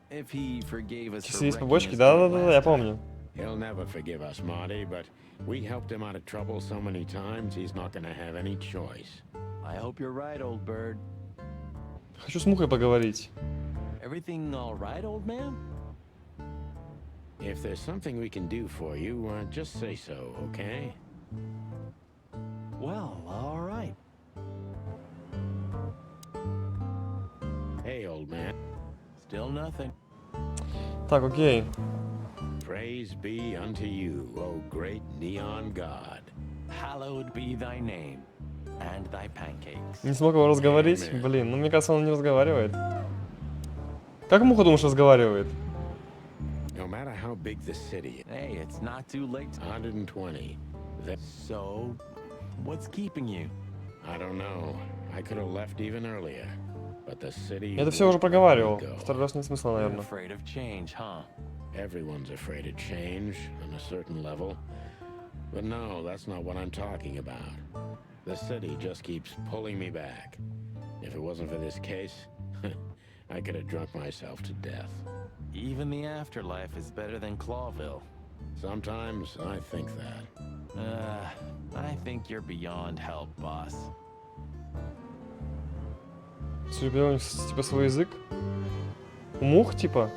If he forgave us Часы for есть wrecking побочки? his Да-да-да, boat я last помню. He'll never forgive us, Marty, but we helped him out of trouble so many times, he's not gonna have any choice. time. I hope you're right, old bird. Хочу с мухой поговорить. Everything all right, old man? If there's something we can do for you, just say so, okay? Well, all right. Hey, old man. Still nothing. Так, окей. Praise be unto you, O great neon god. Hallowed be thy name, and thy pancakes. Не смог его разговорить? Блин, ну мне кажется, он не разговаривает. Как муха, думаешь, разговаривает? No matter how big the city is, Hey, it's not too late. 120. That So, what's keeping you? I don't know. I could have left even earlier, but the city. Я это все уже проговаривал. won't let me go. Второй раз нет смысла, You're наверное. afraid of change, huh? Everyone's afraid of change on a certain level. But no, that's not what I'm talking about. The city just keeps pulling me back. If it wasn't for this case, I could have drunk myself to death. Even the afterlife is better than Clawville. Sometimes I think that. I think you're beyond help, boss. Судя у них типа свой язык. У мух типа.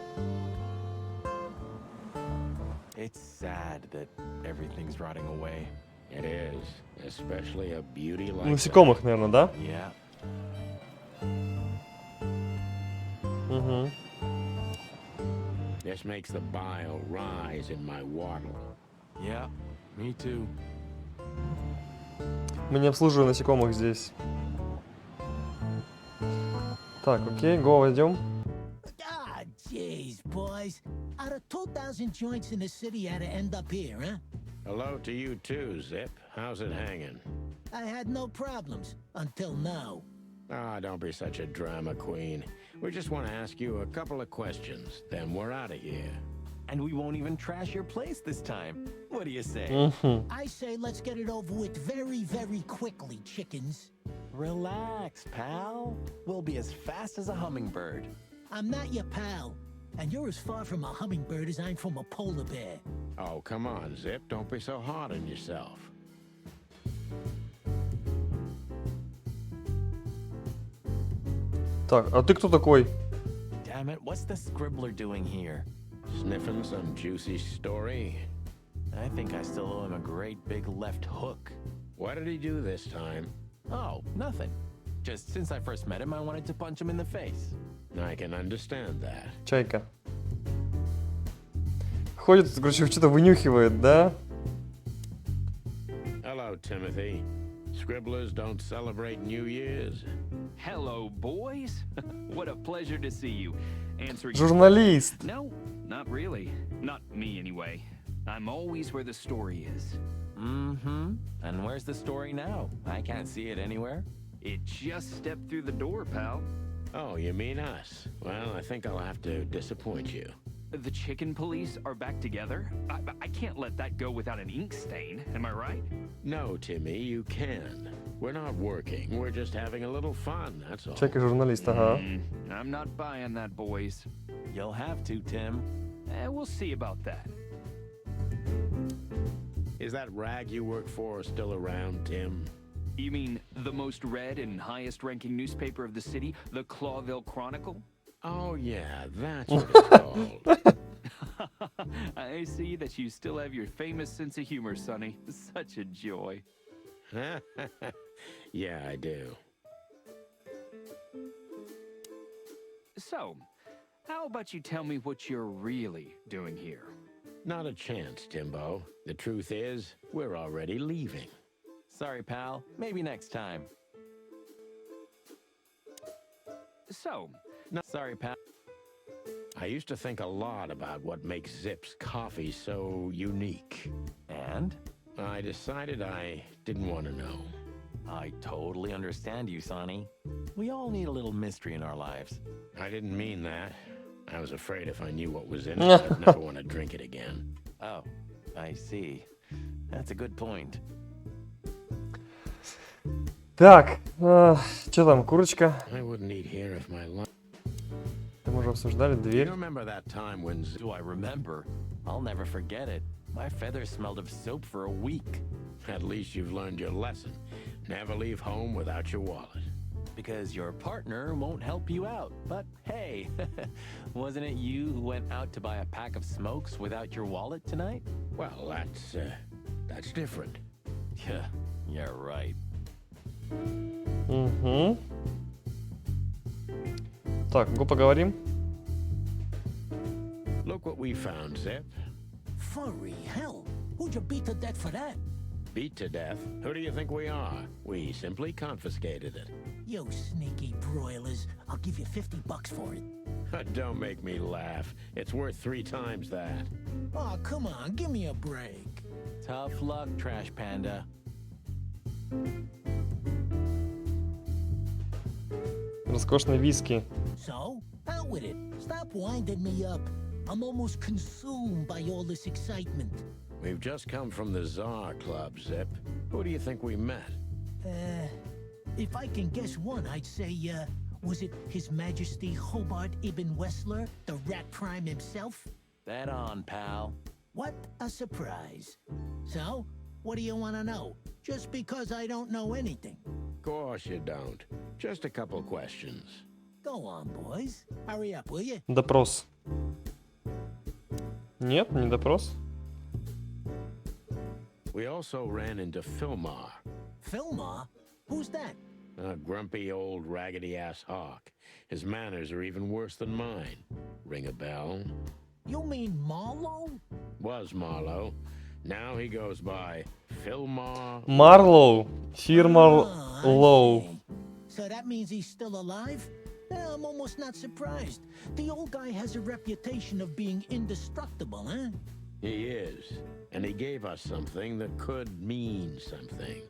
It's sad that everything's rotting away. It is, especially a beauty like Насекомых, наверное, да? Yeah. Угу. that. This makes the bile rise in my waddle. Yeah, me too. Мы не обслуживаем насекомых здесь. Так, окей, го, войдем. Ah, jeez, boys. Out of 2,000 joints in the city, had to end up here, huh? Hello to you too, Zip. How's it hanging? I had no problems until now. Ah, don't be such a drama queen. We just want to ask you a couple of questions, then we're out of here. And we won't even trash your place this time. What do you say? Угу. I say let's get it over with very, very quickly, chickens. Relax, pal. We'll be as fast as a hummingbird. I'm not your pal, and you're as far from a hummingbird as I'm from a polar bear. Oh, come on, Zip. Don't be so hard on yourself. Так, а ты кто такой? Damn it, what's the scribbler doing here? Sniffing some juicy story? I think I still owe him a great big left hook. What did he do this time? Oh, nothing. Just since I first met him, I wanted to punch him in the face. I can understand that. Чайка. Ходит, короче, что-то вынюхивает, да? Hello, Timothy. Scribblers don't celebrate New Year's. Hello, boys. What a pleasure to see you. Answering. Журналист. No, not really. Not me, anyway. I'm always where the story is. Mm-hmm. And where's the story now? I can't see it anywhere. It just stepped through the door, pal. Oh, you mean us? Well, I think I'll have to disappoint you. The chicken police are back together? I can't let that go without an ink stain, am I right? No, Timmy, you can. We're not working. We're just having a little fun, that's all. Чайка журналист, ага. I'm not buying that, boys. You'll have to, Tim. We'll see about that. Is that rag you work for still around, Tim? You mean the most read and highest ranking newspaper of the city, the Clawville Chronicle? Oh, yeah, that's what it's called. I see that you still have your famous sense of humor, Sonny. Such a joy. Yeah, I do. So, how about you tell me what you're really doing here? Not a chance, Timbo. The truth is, we're already leaving. Sorry, pal. Maybe next time. So, No. Sorry, pal. I used to think a lot about what makes Zip's coffee so unique. And? I decided I didn't want to know. I totally understand you, Sonny. We all need a little mystery in our lives. I didn't mean that. I was afraid if I knew what was in it, I'd never want to drink it again. Oh, I see. That's a good point. Так, что там, курочка? I wouldn't eat here if my lunch. Это мы уже обсуждали, You дверь. remember that time when Do I remember? I'll never forget it. My feathers smelled of soap for a week. At least you've learned your lesson. Never leave home without your wallet. Because your partner won't help you out. But hey, wasn't it you who went out to buy a pack of smokes without your wallet tonight? Well, that's different. Yeah, right. Угу. Так, го поговорим. Look what we found, Zip. Furry hell. Who'd you beat to death for that? Beat to death. Who do you think we are? We simply confiscated it. You sneaky broilers. I'll give you $50 for it. Don't make me laugh. It's worth 3 times that. Oh, come on. Give me a break. Tough luck, Trash Panda. Роскошный виски. So, out with it. Stop winding me up. I'm almost consumed by all this excitement. We've just come from the Tsar Club, Zip. Who do you think we met? If I can guess one, I'd say, was it His Majesty Hobart Ibn Wessler, the Rat Prime himself? That on, pal. What a surprise. So, what do you want to know? Just because I don't know anything. Of course you don't. Just a couple questions. Go on, boys. Hurry up, will you? Допрос. Нет, не допрос. We also ran into Filmar, Filmar? Who's that? a grumpy old raggedy-ass hawk. His manners are even worse than mine. Ring a bell? You mean Marlowe? Was Marlowe. Now he goes by Filmar. Марлоу. Фирма Ah, I Лоу. see. So that means he's still alive? I'm almost not surprised. The old guy has a reputation of being indestructible, huh? He is. And he gave us something that could mean something.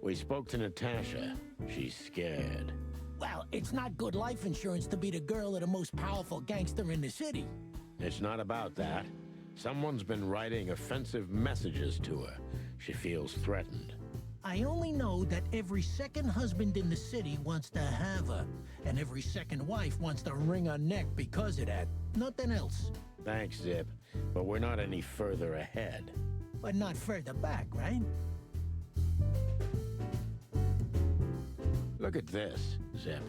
We spoke to Natasha. She's scared. Well, it's not good life insurance to be the girl of the most powerful gangster in the city. It's not about that. Someone's been writing offensive messages to her. She feels threatened. I only know that every second husband in the city wants to have her, and every second wife wants to wring her neck because of that. Nothing else. Thanks, Zip. But we're not any further ahead. But not further back, right? Look at this, Zip.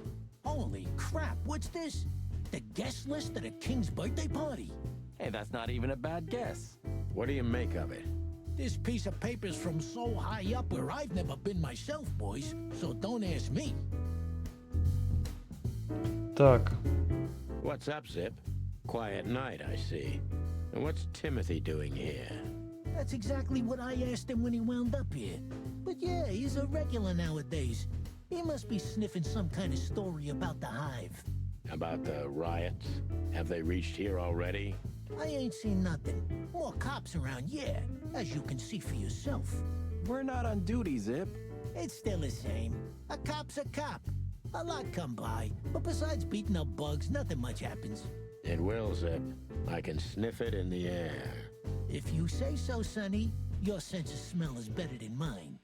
Holy crap, what's this? The guest list at a king's birthday party? Hey, that's not even a bad guess. What do you make of it? This piece of paper's from so high up where I've never been myself, boys, so don't ask me. Так, What's up, Zip? Quiet night, I see. And what's Timothy doing here? That's exactly what I asked him when he wound up here. But yeah, he's a regular nowadays. He must be sniffing some kind of story about the Hive. About the riots? Have they reached here already? I ain't seen nothing. More cops around, yeah, as you can see for yourself. We're not on duty, Zip. It's still the same. A cop's a cop. A lot come by, but besides beating up bugs, nothing much happens. It will, Zip. I can sniff it in the air. If you say so, Sonny, your sense of smell is better than mine.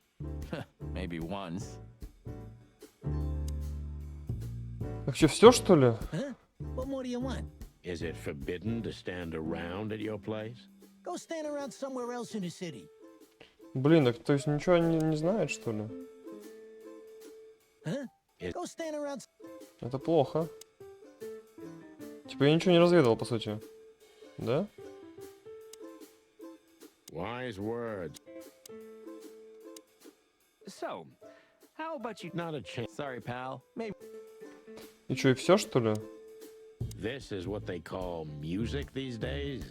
Maybe once. вообще все, что ли? Huh? What more do you want? Is it forbidden to stand around at your place? Go stand around somewhere else in the city. Блин, так то есть ничего не знает, что ли? Huh? Go stand around. Это плохо. Типа я ничего не разведал, по сути. Да? Wise words. So, how about you? Not a chance. Sorry, pal. Maybe. И что, и все, что ли? This is what they call music these days?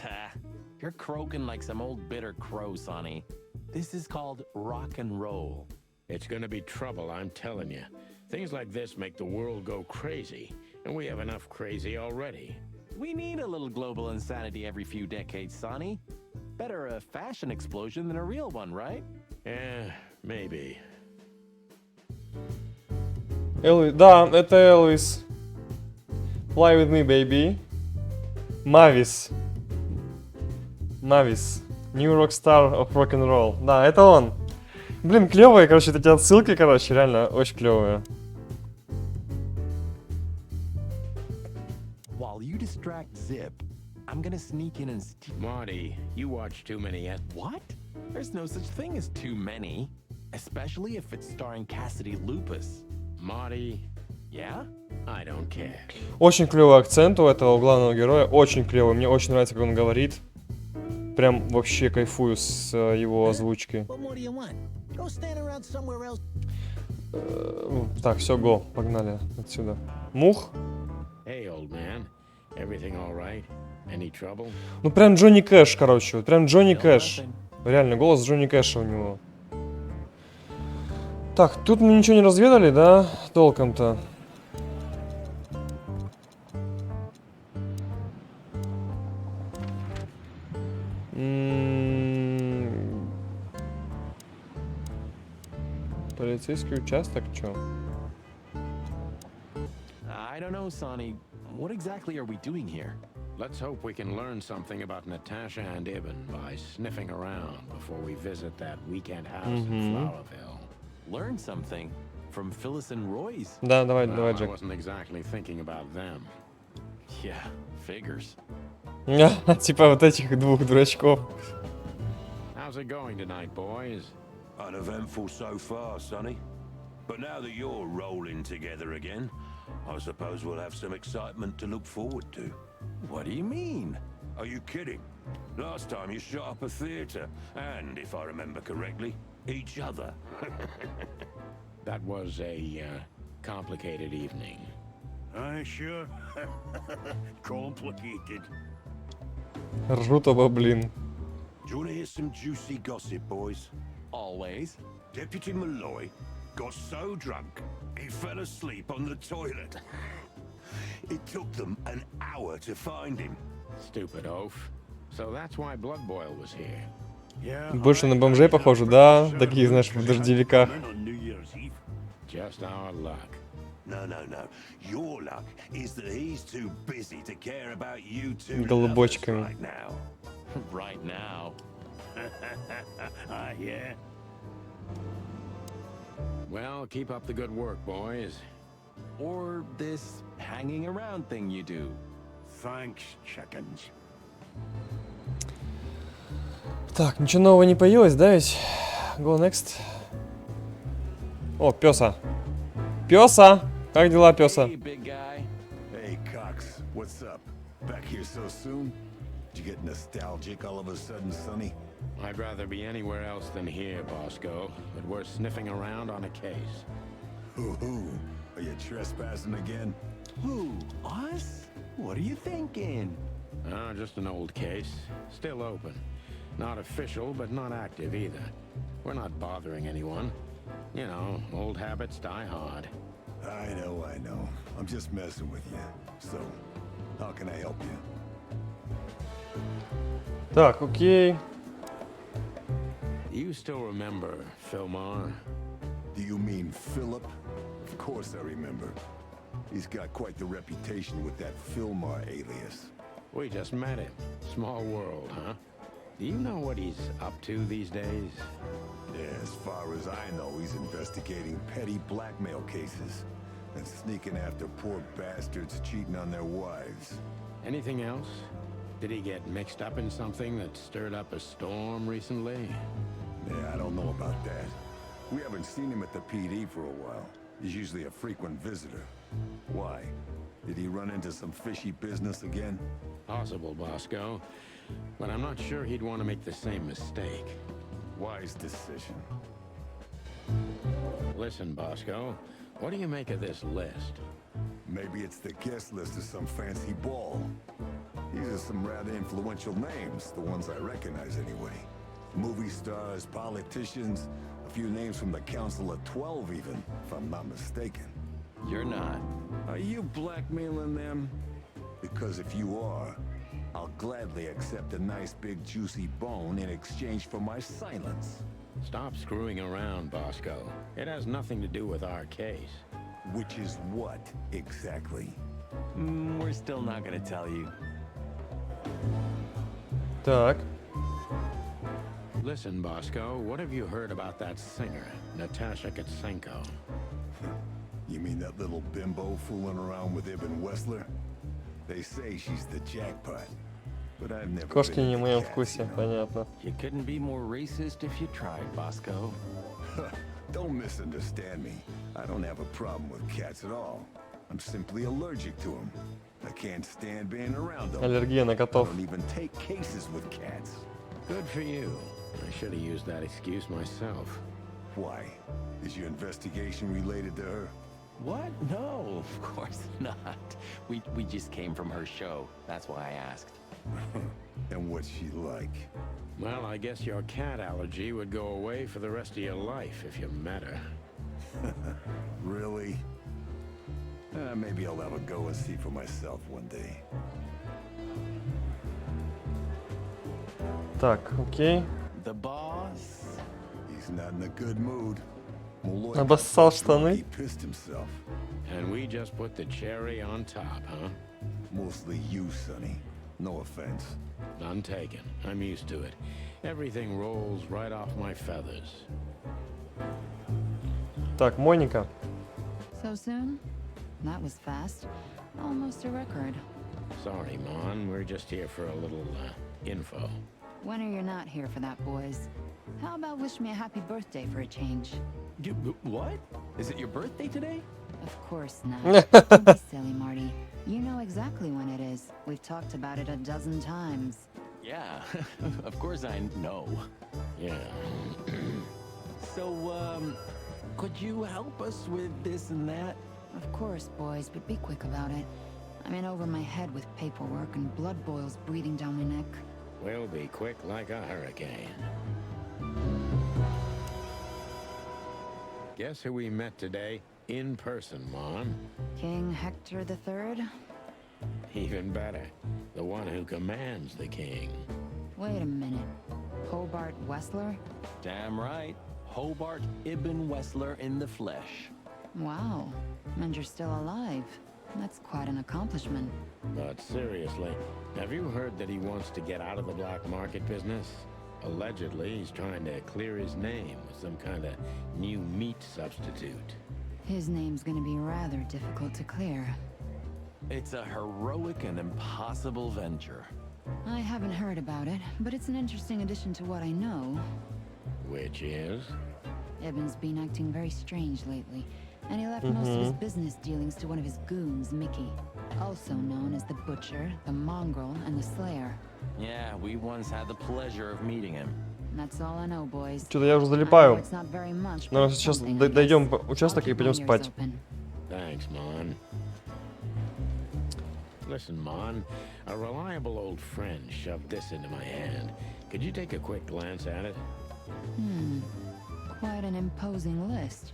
Ha. You're croaking like some old bitter crow, Sonny. This is called rock and roll. It's gonna be trouble, I'm telling you. Things like this make the world go crazy, and we have enough crazy already. We need a little global insanity every few decades, Sonny. Better a fashion explosion than a real one, right? Yeah, maybe. Элвис, да, это Элвис. Fly with me, baby. Мавис. Мавис. New Rockstar of Rock'n'Roll. Да, это он. Блин, клевые, короче, эти отсылки, короче, реально очень клевые. While you distract Zip, I'm gonna sneak in and steal. Marty, you watch too many What? There's no such thing as too many. Especially if it's starring Cassidy Lupus. Marty, Yeah? I don't care. Очень клевый акцент у этого главного героя, очень клевый. Мне очень нравится, как он говорит. Прям вообще кайфую с его озвучки. What more do you want? Go stand around somewhere else. Так, все, го, погнали отсюда. Мух? Hey, old man. Everything all right? Any trouble? Ну прям Джонни Кэш, короче, вот прям Джонни Кэш. Реально, голос Джонни Кэша у него. Так, тут мы ничего не разведали, да, толком-то? Полицейский участок, чё? I don't know, Sonny. What exactly are we doing here? Let's hope we can learn something about Natasha and Ibn by sniffing around before we visit that weekend house in Flowerville. Learn something from Phyllis and Roy's. Да, давай, Well, давай, I Джек. wasn't exactly thinking about them. Yeah, figures. Типа вот этих двух дурачков. How's it going tonight, boys? Uneventful so far, Sonny. But now that you're rolling together again, I suppose we'll have some excitement to look forward to. What do you mean? Are you kidding? Last time you shot up a theater, and if I remember correctly, each other. That was a complicated evening. Aye, sure. Complicated. Ржут оба, блин. Do you want to hear some juicy gossip, boys? Always. Deputy Malloy got so drunk, he fell asleep on the toilet. It took them an hour to find him. Stupid oaf. So that's why Blood Boil was here. Больше на бомжей похоже, да? Такие, знаешь, в дождевиках. Just our luck. No. Your luck is that he's too busy to care about you two Голубочками. right now. Right now. Yeah. Well, keep up the good work, boys. Or this hanging around thing you do. Thanks, chickens. Так, ничего нового не появилось, да ведь? Go next. О, пёса. Пёса! Как дела, пёса? Hey, big guy. Hey, Cox, what's up? Back here so soon? Did you get nostalgic all of a sudden, Sonny? I'd rather be anywhere else than here, Bosco, but we're sniffing around on a case. Hoo-hoo. Are you trespassing again? Who? Us? What are you thinking? Just an old case. Still open. Not official, but not active either. We're not bothering anyone. You know, old habits die hard. I know. I'm just messing with you. So, how can I help you? Так, окей. You still remember Philmar? Do you mean Philip? Of course I remember. He's got quite the reputation with that Philmar alias. We just met him. Small world, huh? Do you know what he's up to these days? Yeah, as far as I know, he's investigating petty blackmail cases. and sneaking after poor bastards cheating on their wives. Anything else? Did he get mixed up in something that stirred up a storm recently? Yeah, I don't know about that. We haven't seen him at the PD for a while. He's usually a frequent visitor. Why? Did he run into some fishy business again? Possible, Bosco. But I'm not sure he'd want to make the same mistake. Wise decision. Listen, Bosco, what do you make of this list? Maybe it's the guest list of some fancy ball. These are some rather influential names, the ones I recognize anyway. Movie stars, politicians, a few names from the Council of 12 even, if I'm not mistaken. You're not. Are you blackmailing them? Because if you are, I'll gladly accept a nice big juicy bone in exchange for my silence. Stop screwing around, Bosco. It has nothing to do with our case. Which is what, exactly? We're still not gonna tell you. Так. Listen, Bosco, what have you heard about that singer, Natasha Katsenko? You mean that little bimbo fooling around with Ibn Wessler? They say she's the jackpot, but I've never Кошки been не в into моем cats, вкусе, you know. понятно. You couldn't be more racist if you tried, Bosco. Don't misunderstand me. I don't have a problem with cats at all. I'm simply allergic to them. I can't stand being around them. Аллергия на I котов. don't even take cases with cats. Good for you. I should have used that excuse myself. Why? Is your investigation related to her? What? No, of course not. We just came from her show. That's why I asked. And what's she like? Well, I guess your cat allergy would go away for the rest of your life if you met her. Really? Maybe I'll have a go and see for myself one day. Так, окей. The boss? He's not in a good mood. Malloy Обоссал штаны. He pissed himself. And we just put the cherry on top, huh? Mostly you, Sonny. No offense. None taken. I'm used to it. Everything rolls right off my feathers. Так, Моника. So soon? That was fast. Almost a record. Sorry, Mon. We're just here for a little, info. When are you not here for that, boys? How about wish me a happy birthday for a change? What? Is it your birthday today? Of course not. Don't be silly, Marty. You know exactly when it is. We've talked about it a dozen times. Yeah, of course I know. Yeah. So, could you help us with this and that? Of course, boys, but be quick about it. I'm in over my head with paperwork and blood boils breathing down my neck. We'll be quick like a hurricane. Guess who we met today? In person, Mon. King Hector III? Even better. The one who commands the king. Wait a minute. Hobart Wessler? Damn right. Hobart Ibn Wessler in the flesh. Wow. And you're still alive. That's quite an accomplishment. But seriously, have you heard that he wants to get out of the black market business? Allegedly, he's trying to clear his name with some kind of new meat substitute. His name's gonna be rather difficult to clear. It's a heroic and impossible venture. I haven't heard about it, but it's an interesting addition to what I know. Which is? Ibn's been acting very strange lately, and he left most of his business dealings to one of his goons, Mickey, also known as the Butcher, the Mongrel, and the Slayer. Yeah, we once had the pleasure of meeting him. That's all I know, boys. Что-то я уже I know залипаю. it's not very much, Но but it's сейчас something, I дойдем guess. участок и I'll keep пойдем my ears спать. open. Thanks, Mon. Listen, Mon, a reliable old friend shoved this into my hand. Could you take a quick glance at it? Quite an imposing list.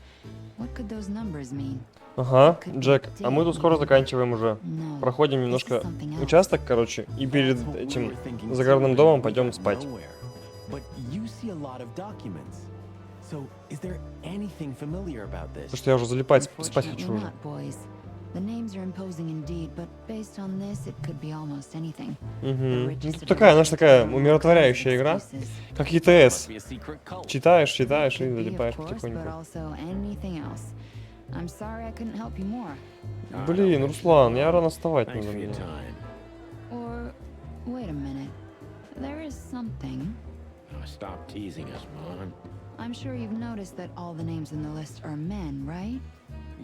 What could those numbers mean? Ага, Джек, а мы тут скоро заканчиваем уже. No. Проходим немножко участок, короче, и перед That's what we этим were thinking загородным too, домом but we пойдем got спать. nowhere. But you see a lot of documents. So, is there anything familiar about this? Потому что я уже залипать, спать Unfortunately хочу уже. not, boys. The names are imposing indeed, but based on this, it could be almost anything. Угу. Ну, тут такая, она же такая умиротворяющая игра, как ETS. Must be a secret cult. Читаешь, читаешь и Could be, of залипаешь course, but потихоньку. also anything else. I'm sorry I couldn't help you more. Блин, Руслан, я рано вставать Thanks надо for your мне. time. Or, wait a minute. There is something. Oh, stop teasing us, Mon. I'm sure you've noticed that all the names in the list are men, right?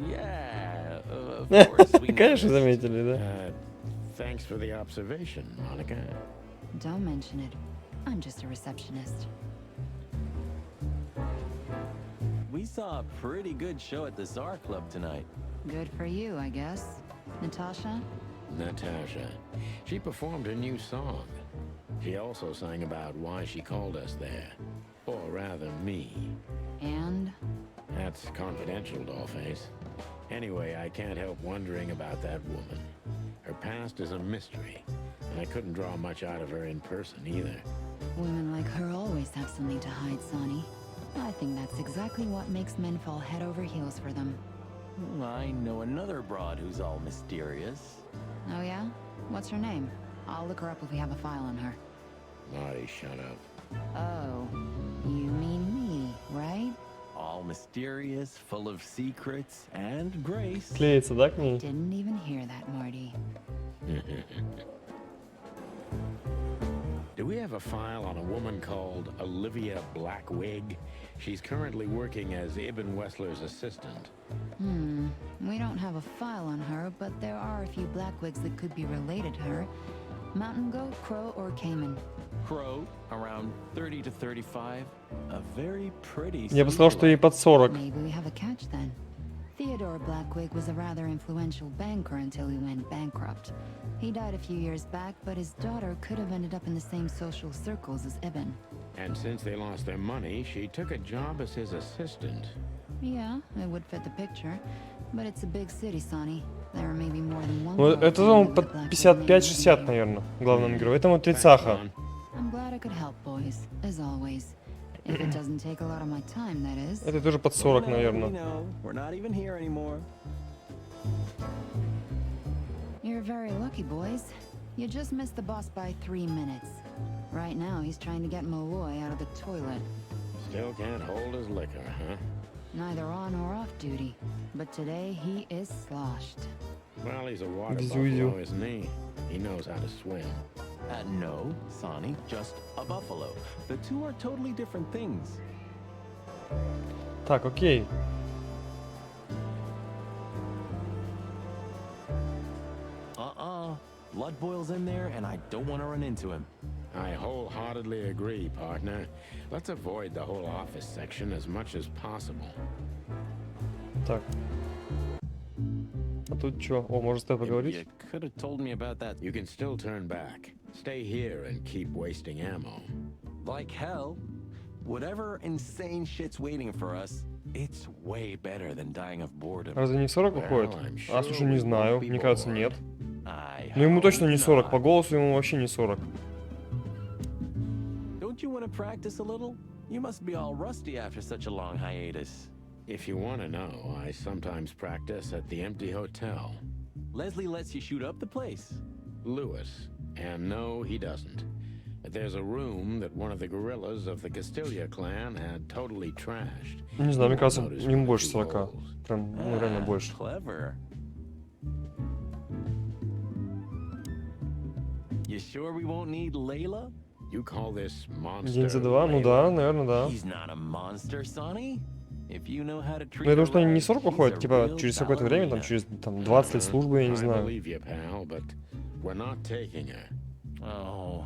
Yeah, of course. We Конечно, noticed. заметили, да? Thanks for the observation, Monica. Don't mention it. I'm just a receptionist. We saw a pretty good show at the Tsar Club tonight. Good for you, I guess. Natasha? Natasha. She performed her new song. She also sang about why she called us there. Or rather, me. And? That's confidential, Dollface. Anyway, I can't help wondering about that woman. Her past is a mystery, and I couldn't draw much out of her in person either. Women like her always have something to hide, Sonny. I think that's exactly what makes men fall head over heels for them. I know another broad who's all mysterious. Oh yeah? What's her name? I'll look her up if we have a file on her. Marty, shut up. Oh, you mean me, right? All mysterious, full of secrets, and grace. Клеится, да, к ней? Didn't even hear that, Marty. Do we have a file on a woman called Olivia Blackwig? She's currently working as Ibn Wessler's assistant. We don't have a file on her, but there are a few Blackwigs that could be related to her. Mountain goat, crow, or caiman. Crow, around 30 to 35. A very pretty. Я бы сказал, что ей под 40. Maybe we have a catch then. Theodore Blackwig was a rather influential banker until he went bankrupt. He died a few years back, but his daughter could have ended up in the same social circles as Ibn. And since they lost their money, she took a job as his assistant. Yeah, it would fit the picture. But it's a big city, Sonny. There are maybe more than one. Ну, world это family он with под a Blackwig 55-60, name. наверное, главному герою. Этому тридцаха. I'm glad I could help, boys, as always. If it doesn't take a lot of my time, that is. Это тоже под 40, We наверное. know. We're not even here anymore. You're very lucky, boys. You just missed the boss by 3 minutes. Right now, he's trying to get Malloy out of the toilet. Still can't hold his liquor, huh? Neither on or off duty. But today, he is sloshed. Well, he's a water Без buffalo, видео. isn't he? He knows how to swim. No, Sonny, just a buffalo. The two are totally different things. Так, окей. Blood boils in there, and I don't want to run into him. I wholeheartedly agree, partner. Let's avoid the whole office section as much as possible. Так. А тут что? О, может с тобой You поговорить? could have told me about that. You can still turn back. Stay here and keep wasting ammo. Like hell. Whatever insane shit's waiting for us, it's way better than dying of boredom. Разве не в 40 уходит? Well, I'm А, слушай, не sure we знаю. won't be Мне кажется, bored. нет. I Ну, ему точно не hope 40. По not. голосу ему вообще не 40. Don't you want to practice a little? You must be all rusty after such a long hiatus. If you want to know, I sometimes practice at the empty hotel. Leslie lets you shoot up the place. Lewis. And no, he doesn't. There's a room that one of the guerrillas of the Castilla clan had totally trashed. Не знаю, мне кажется, Notice ему one or больше two 40. holes. Прям, ну, реально больше. Clever. You sure we won't need Layla? You call this monster? День за два? Ну да, наверное, да. He's not a monster, Sonny. If you know how to treat Ну, я думаю, что her они не right, 40 she's уходят, a типа, real через какое-то время, там, ballerina. через там, 20 лет службы, я не I знаю. believe you, pal, but we're not taking her. Oh,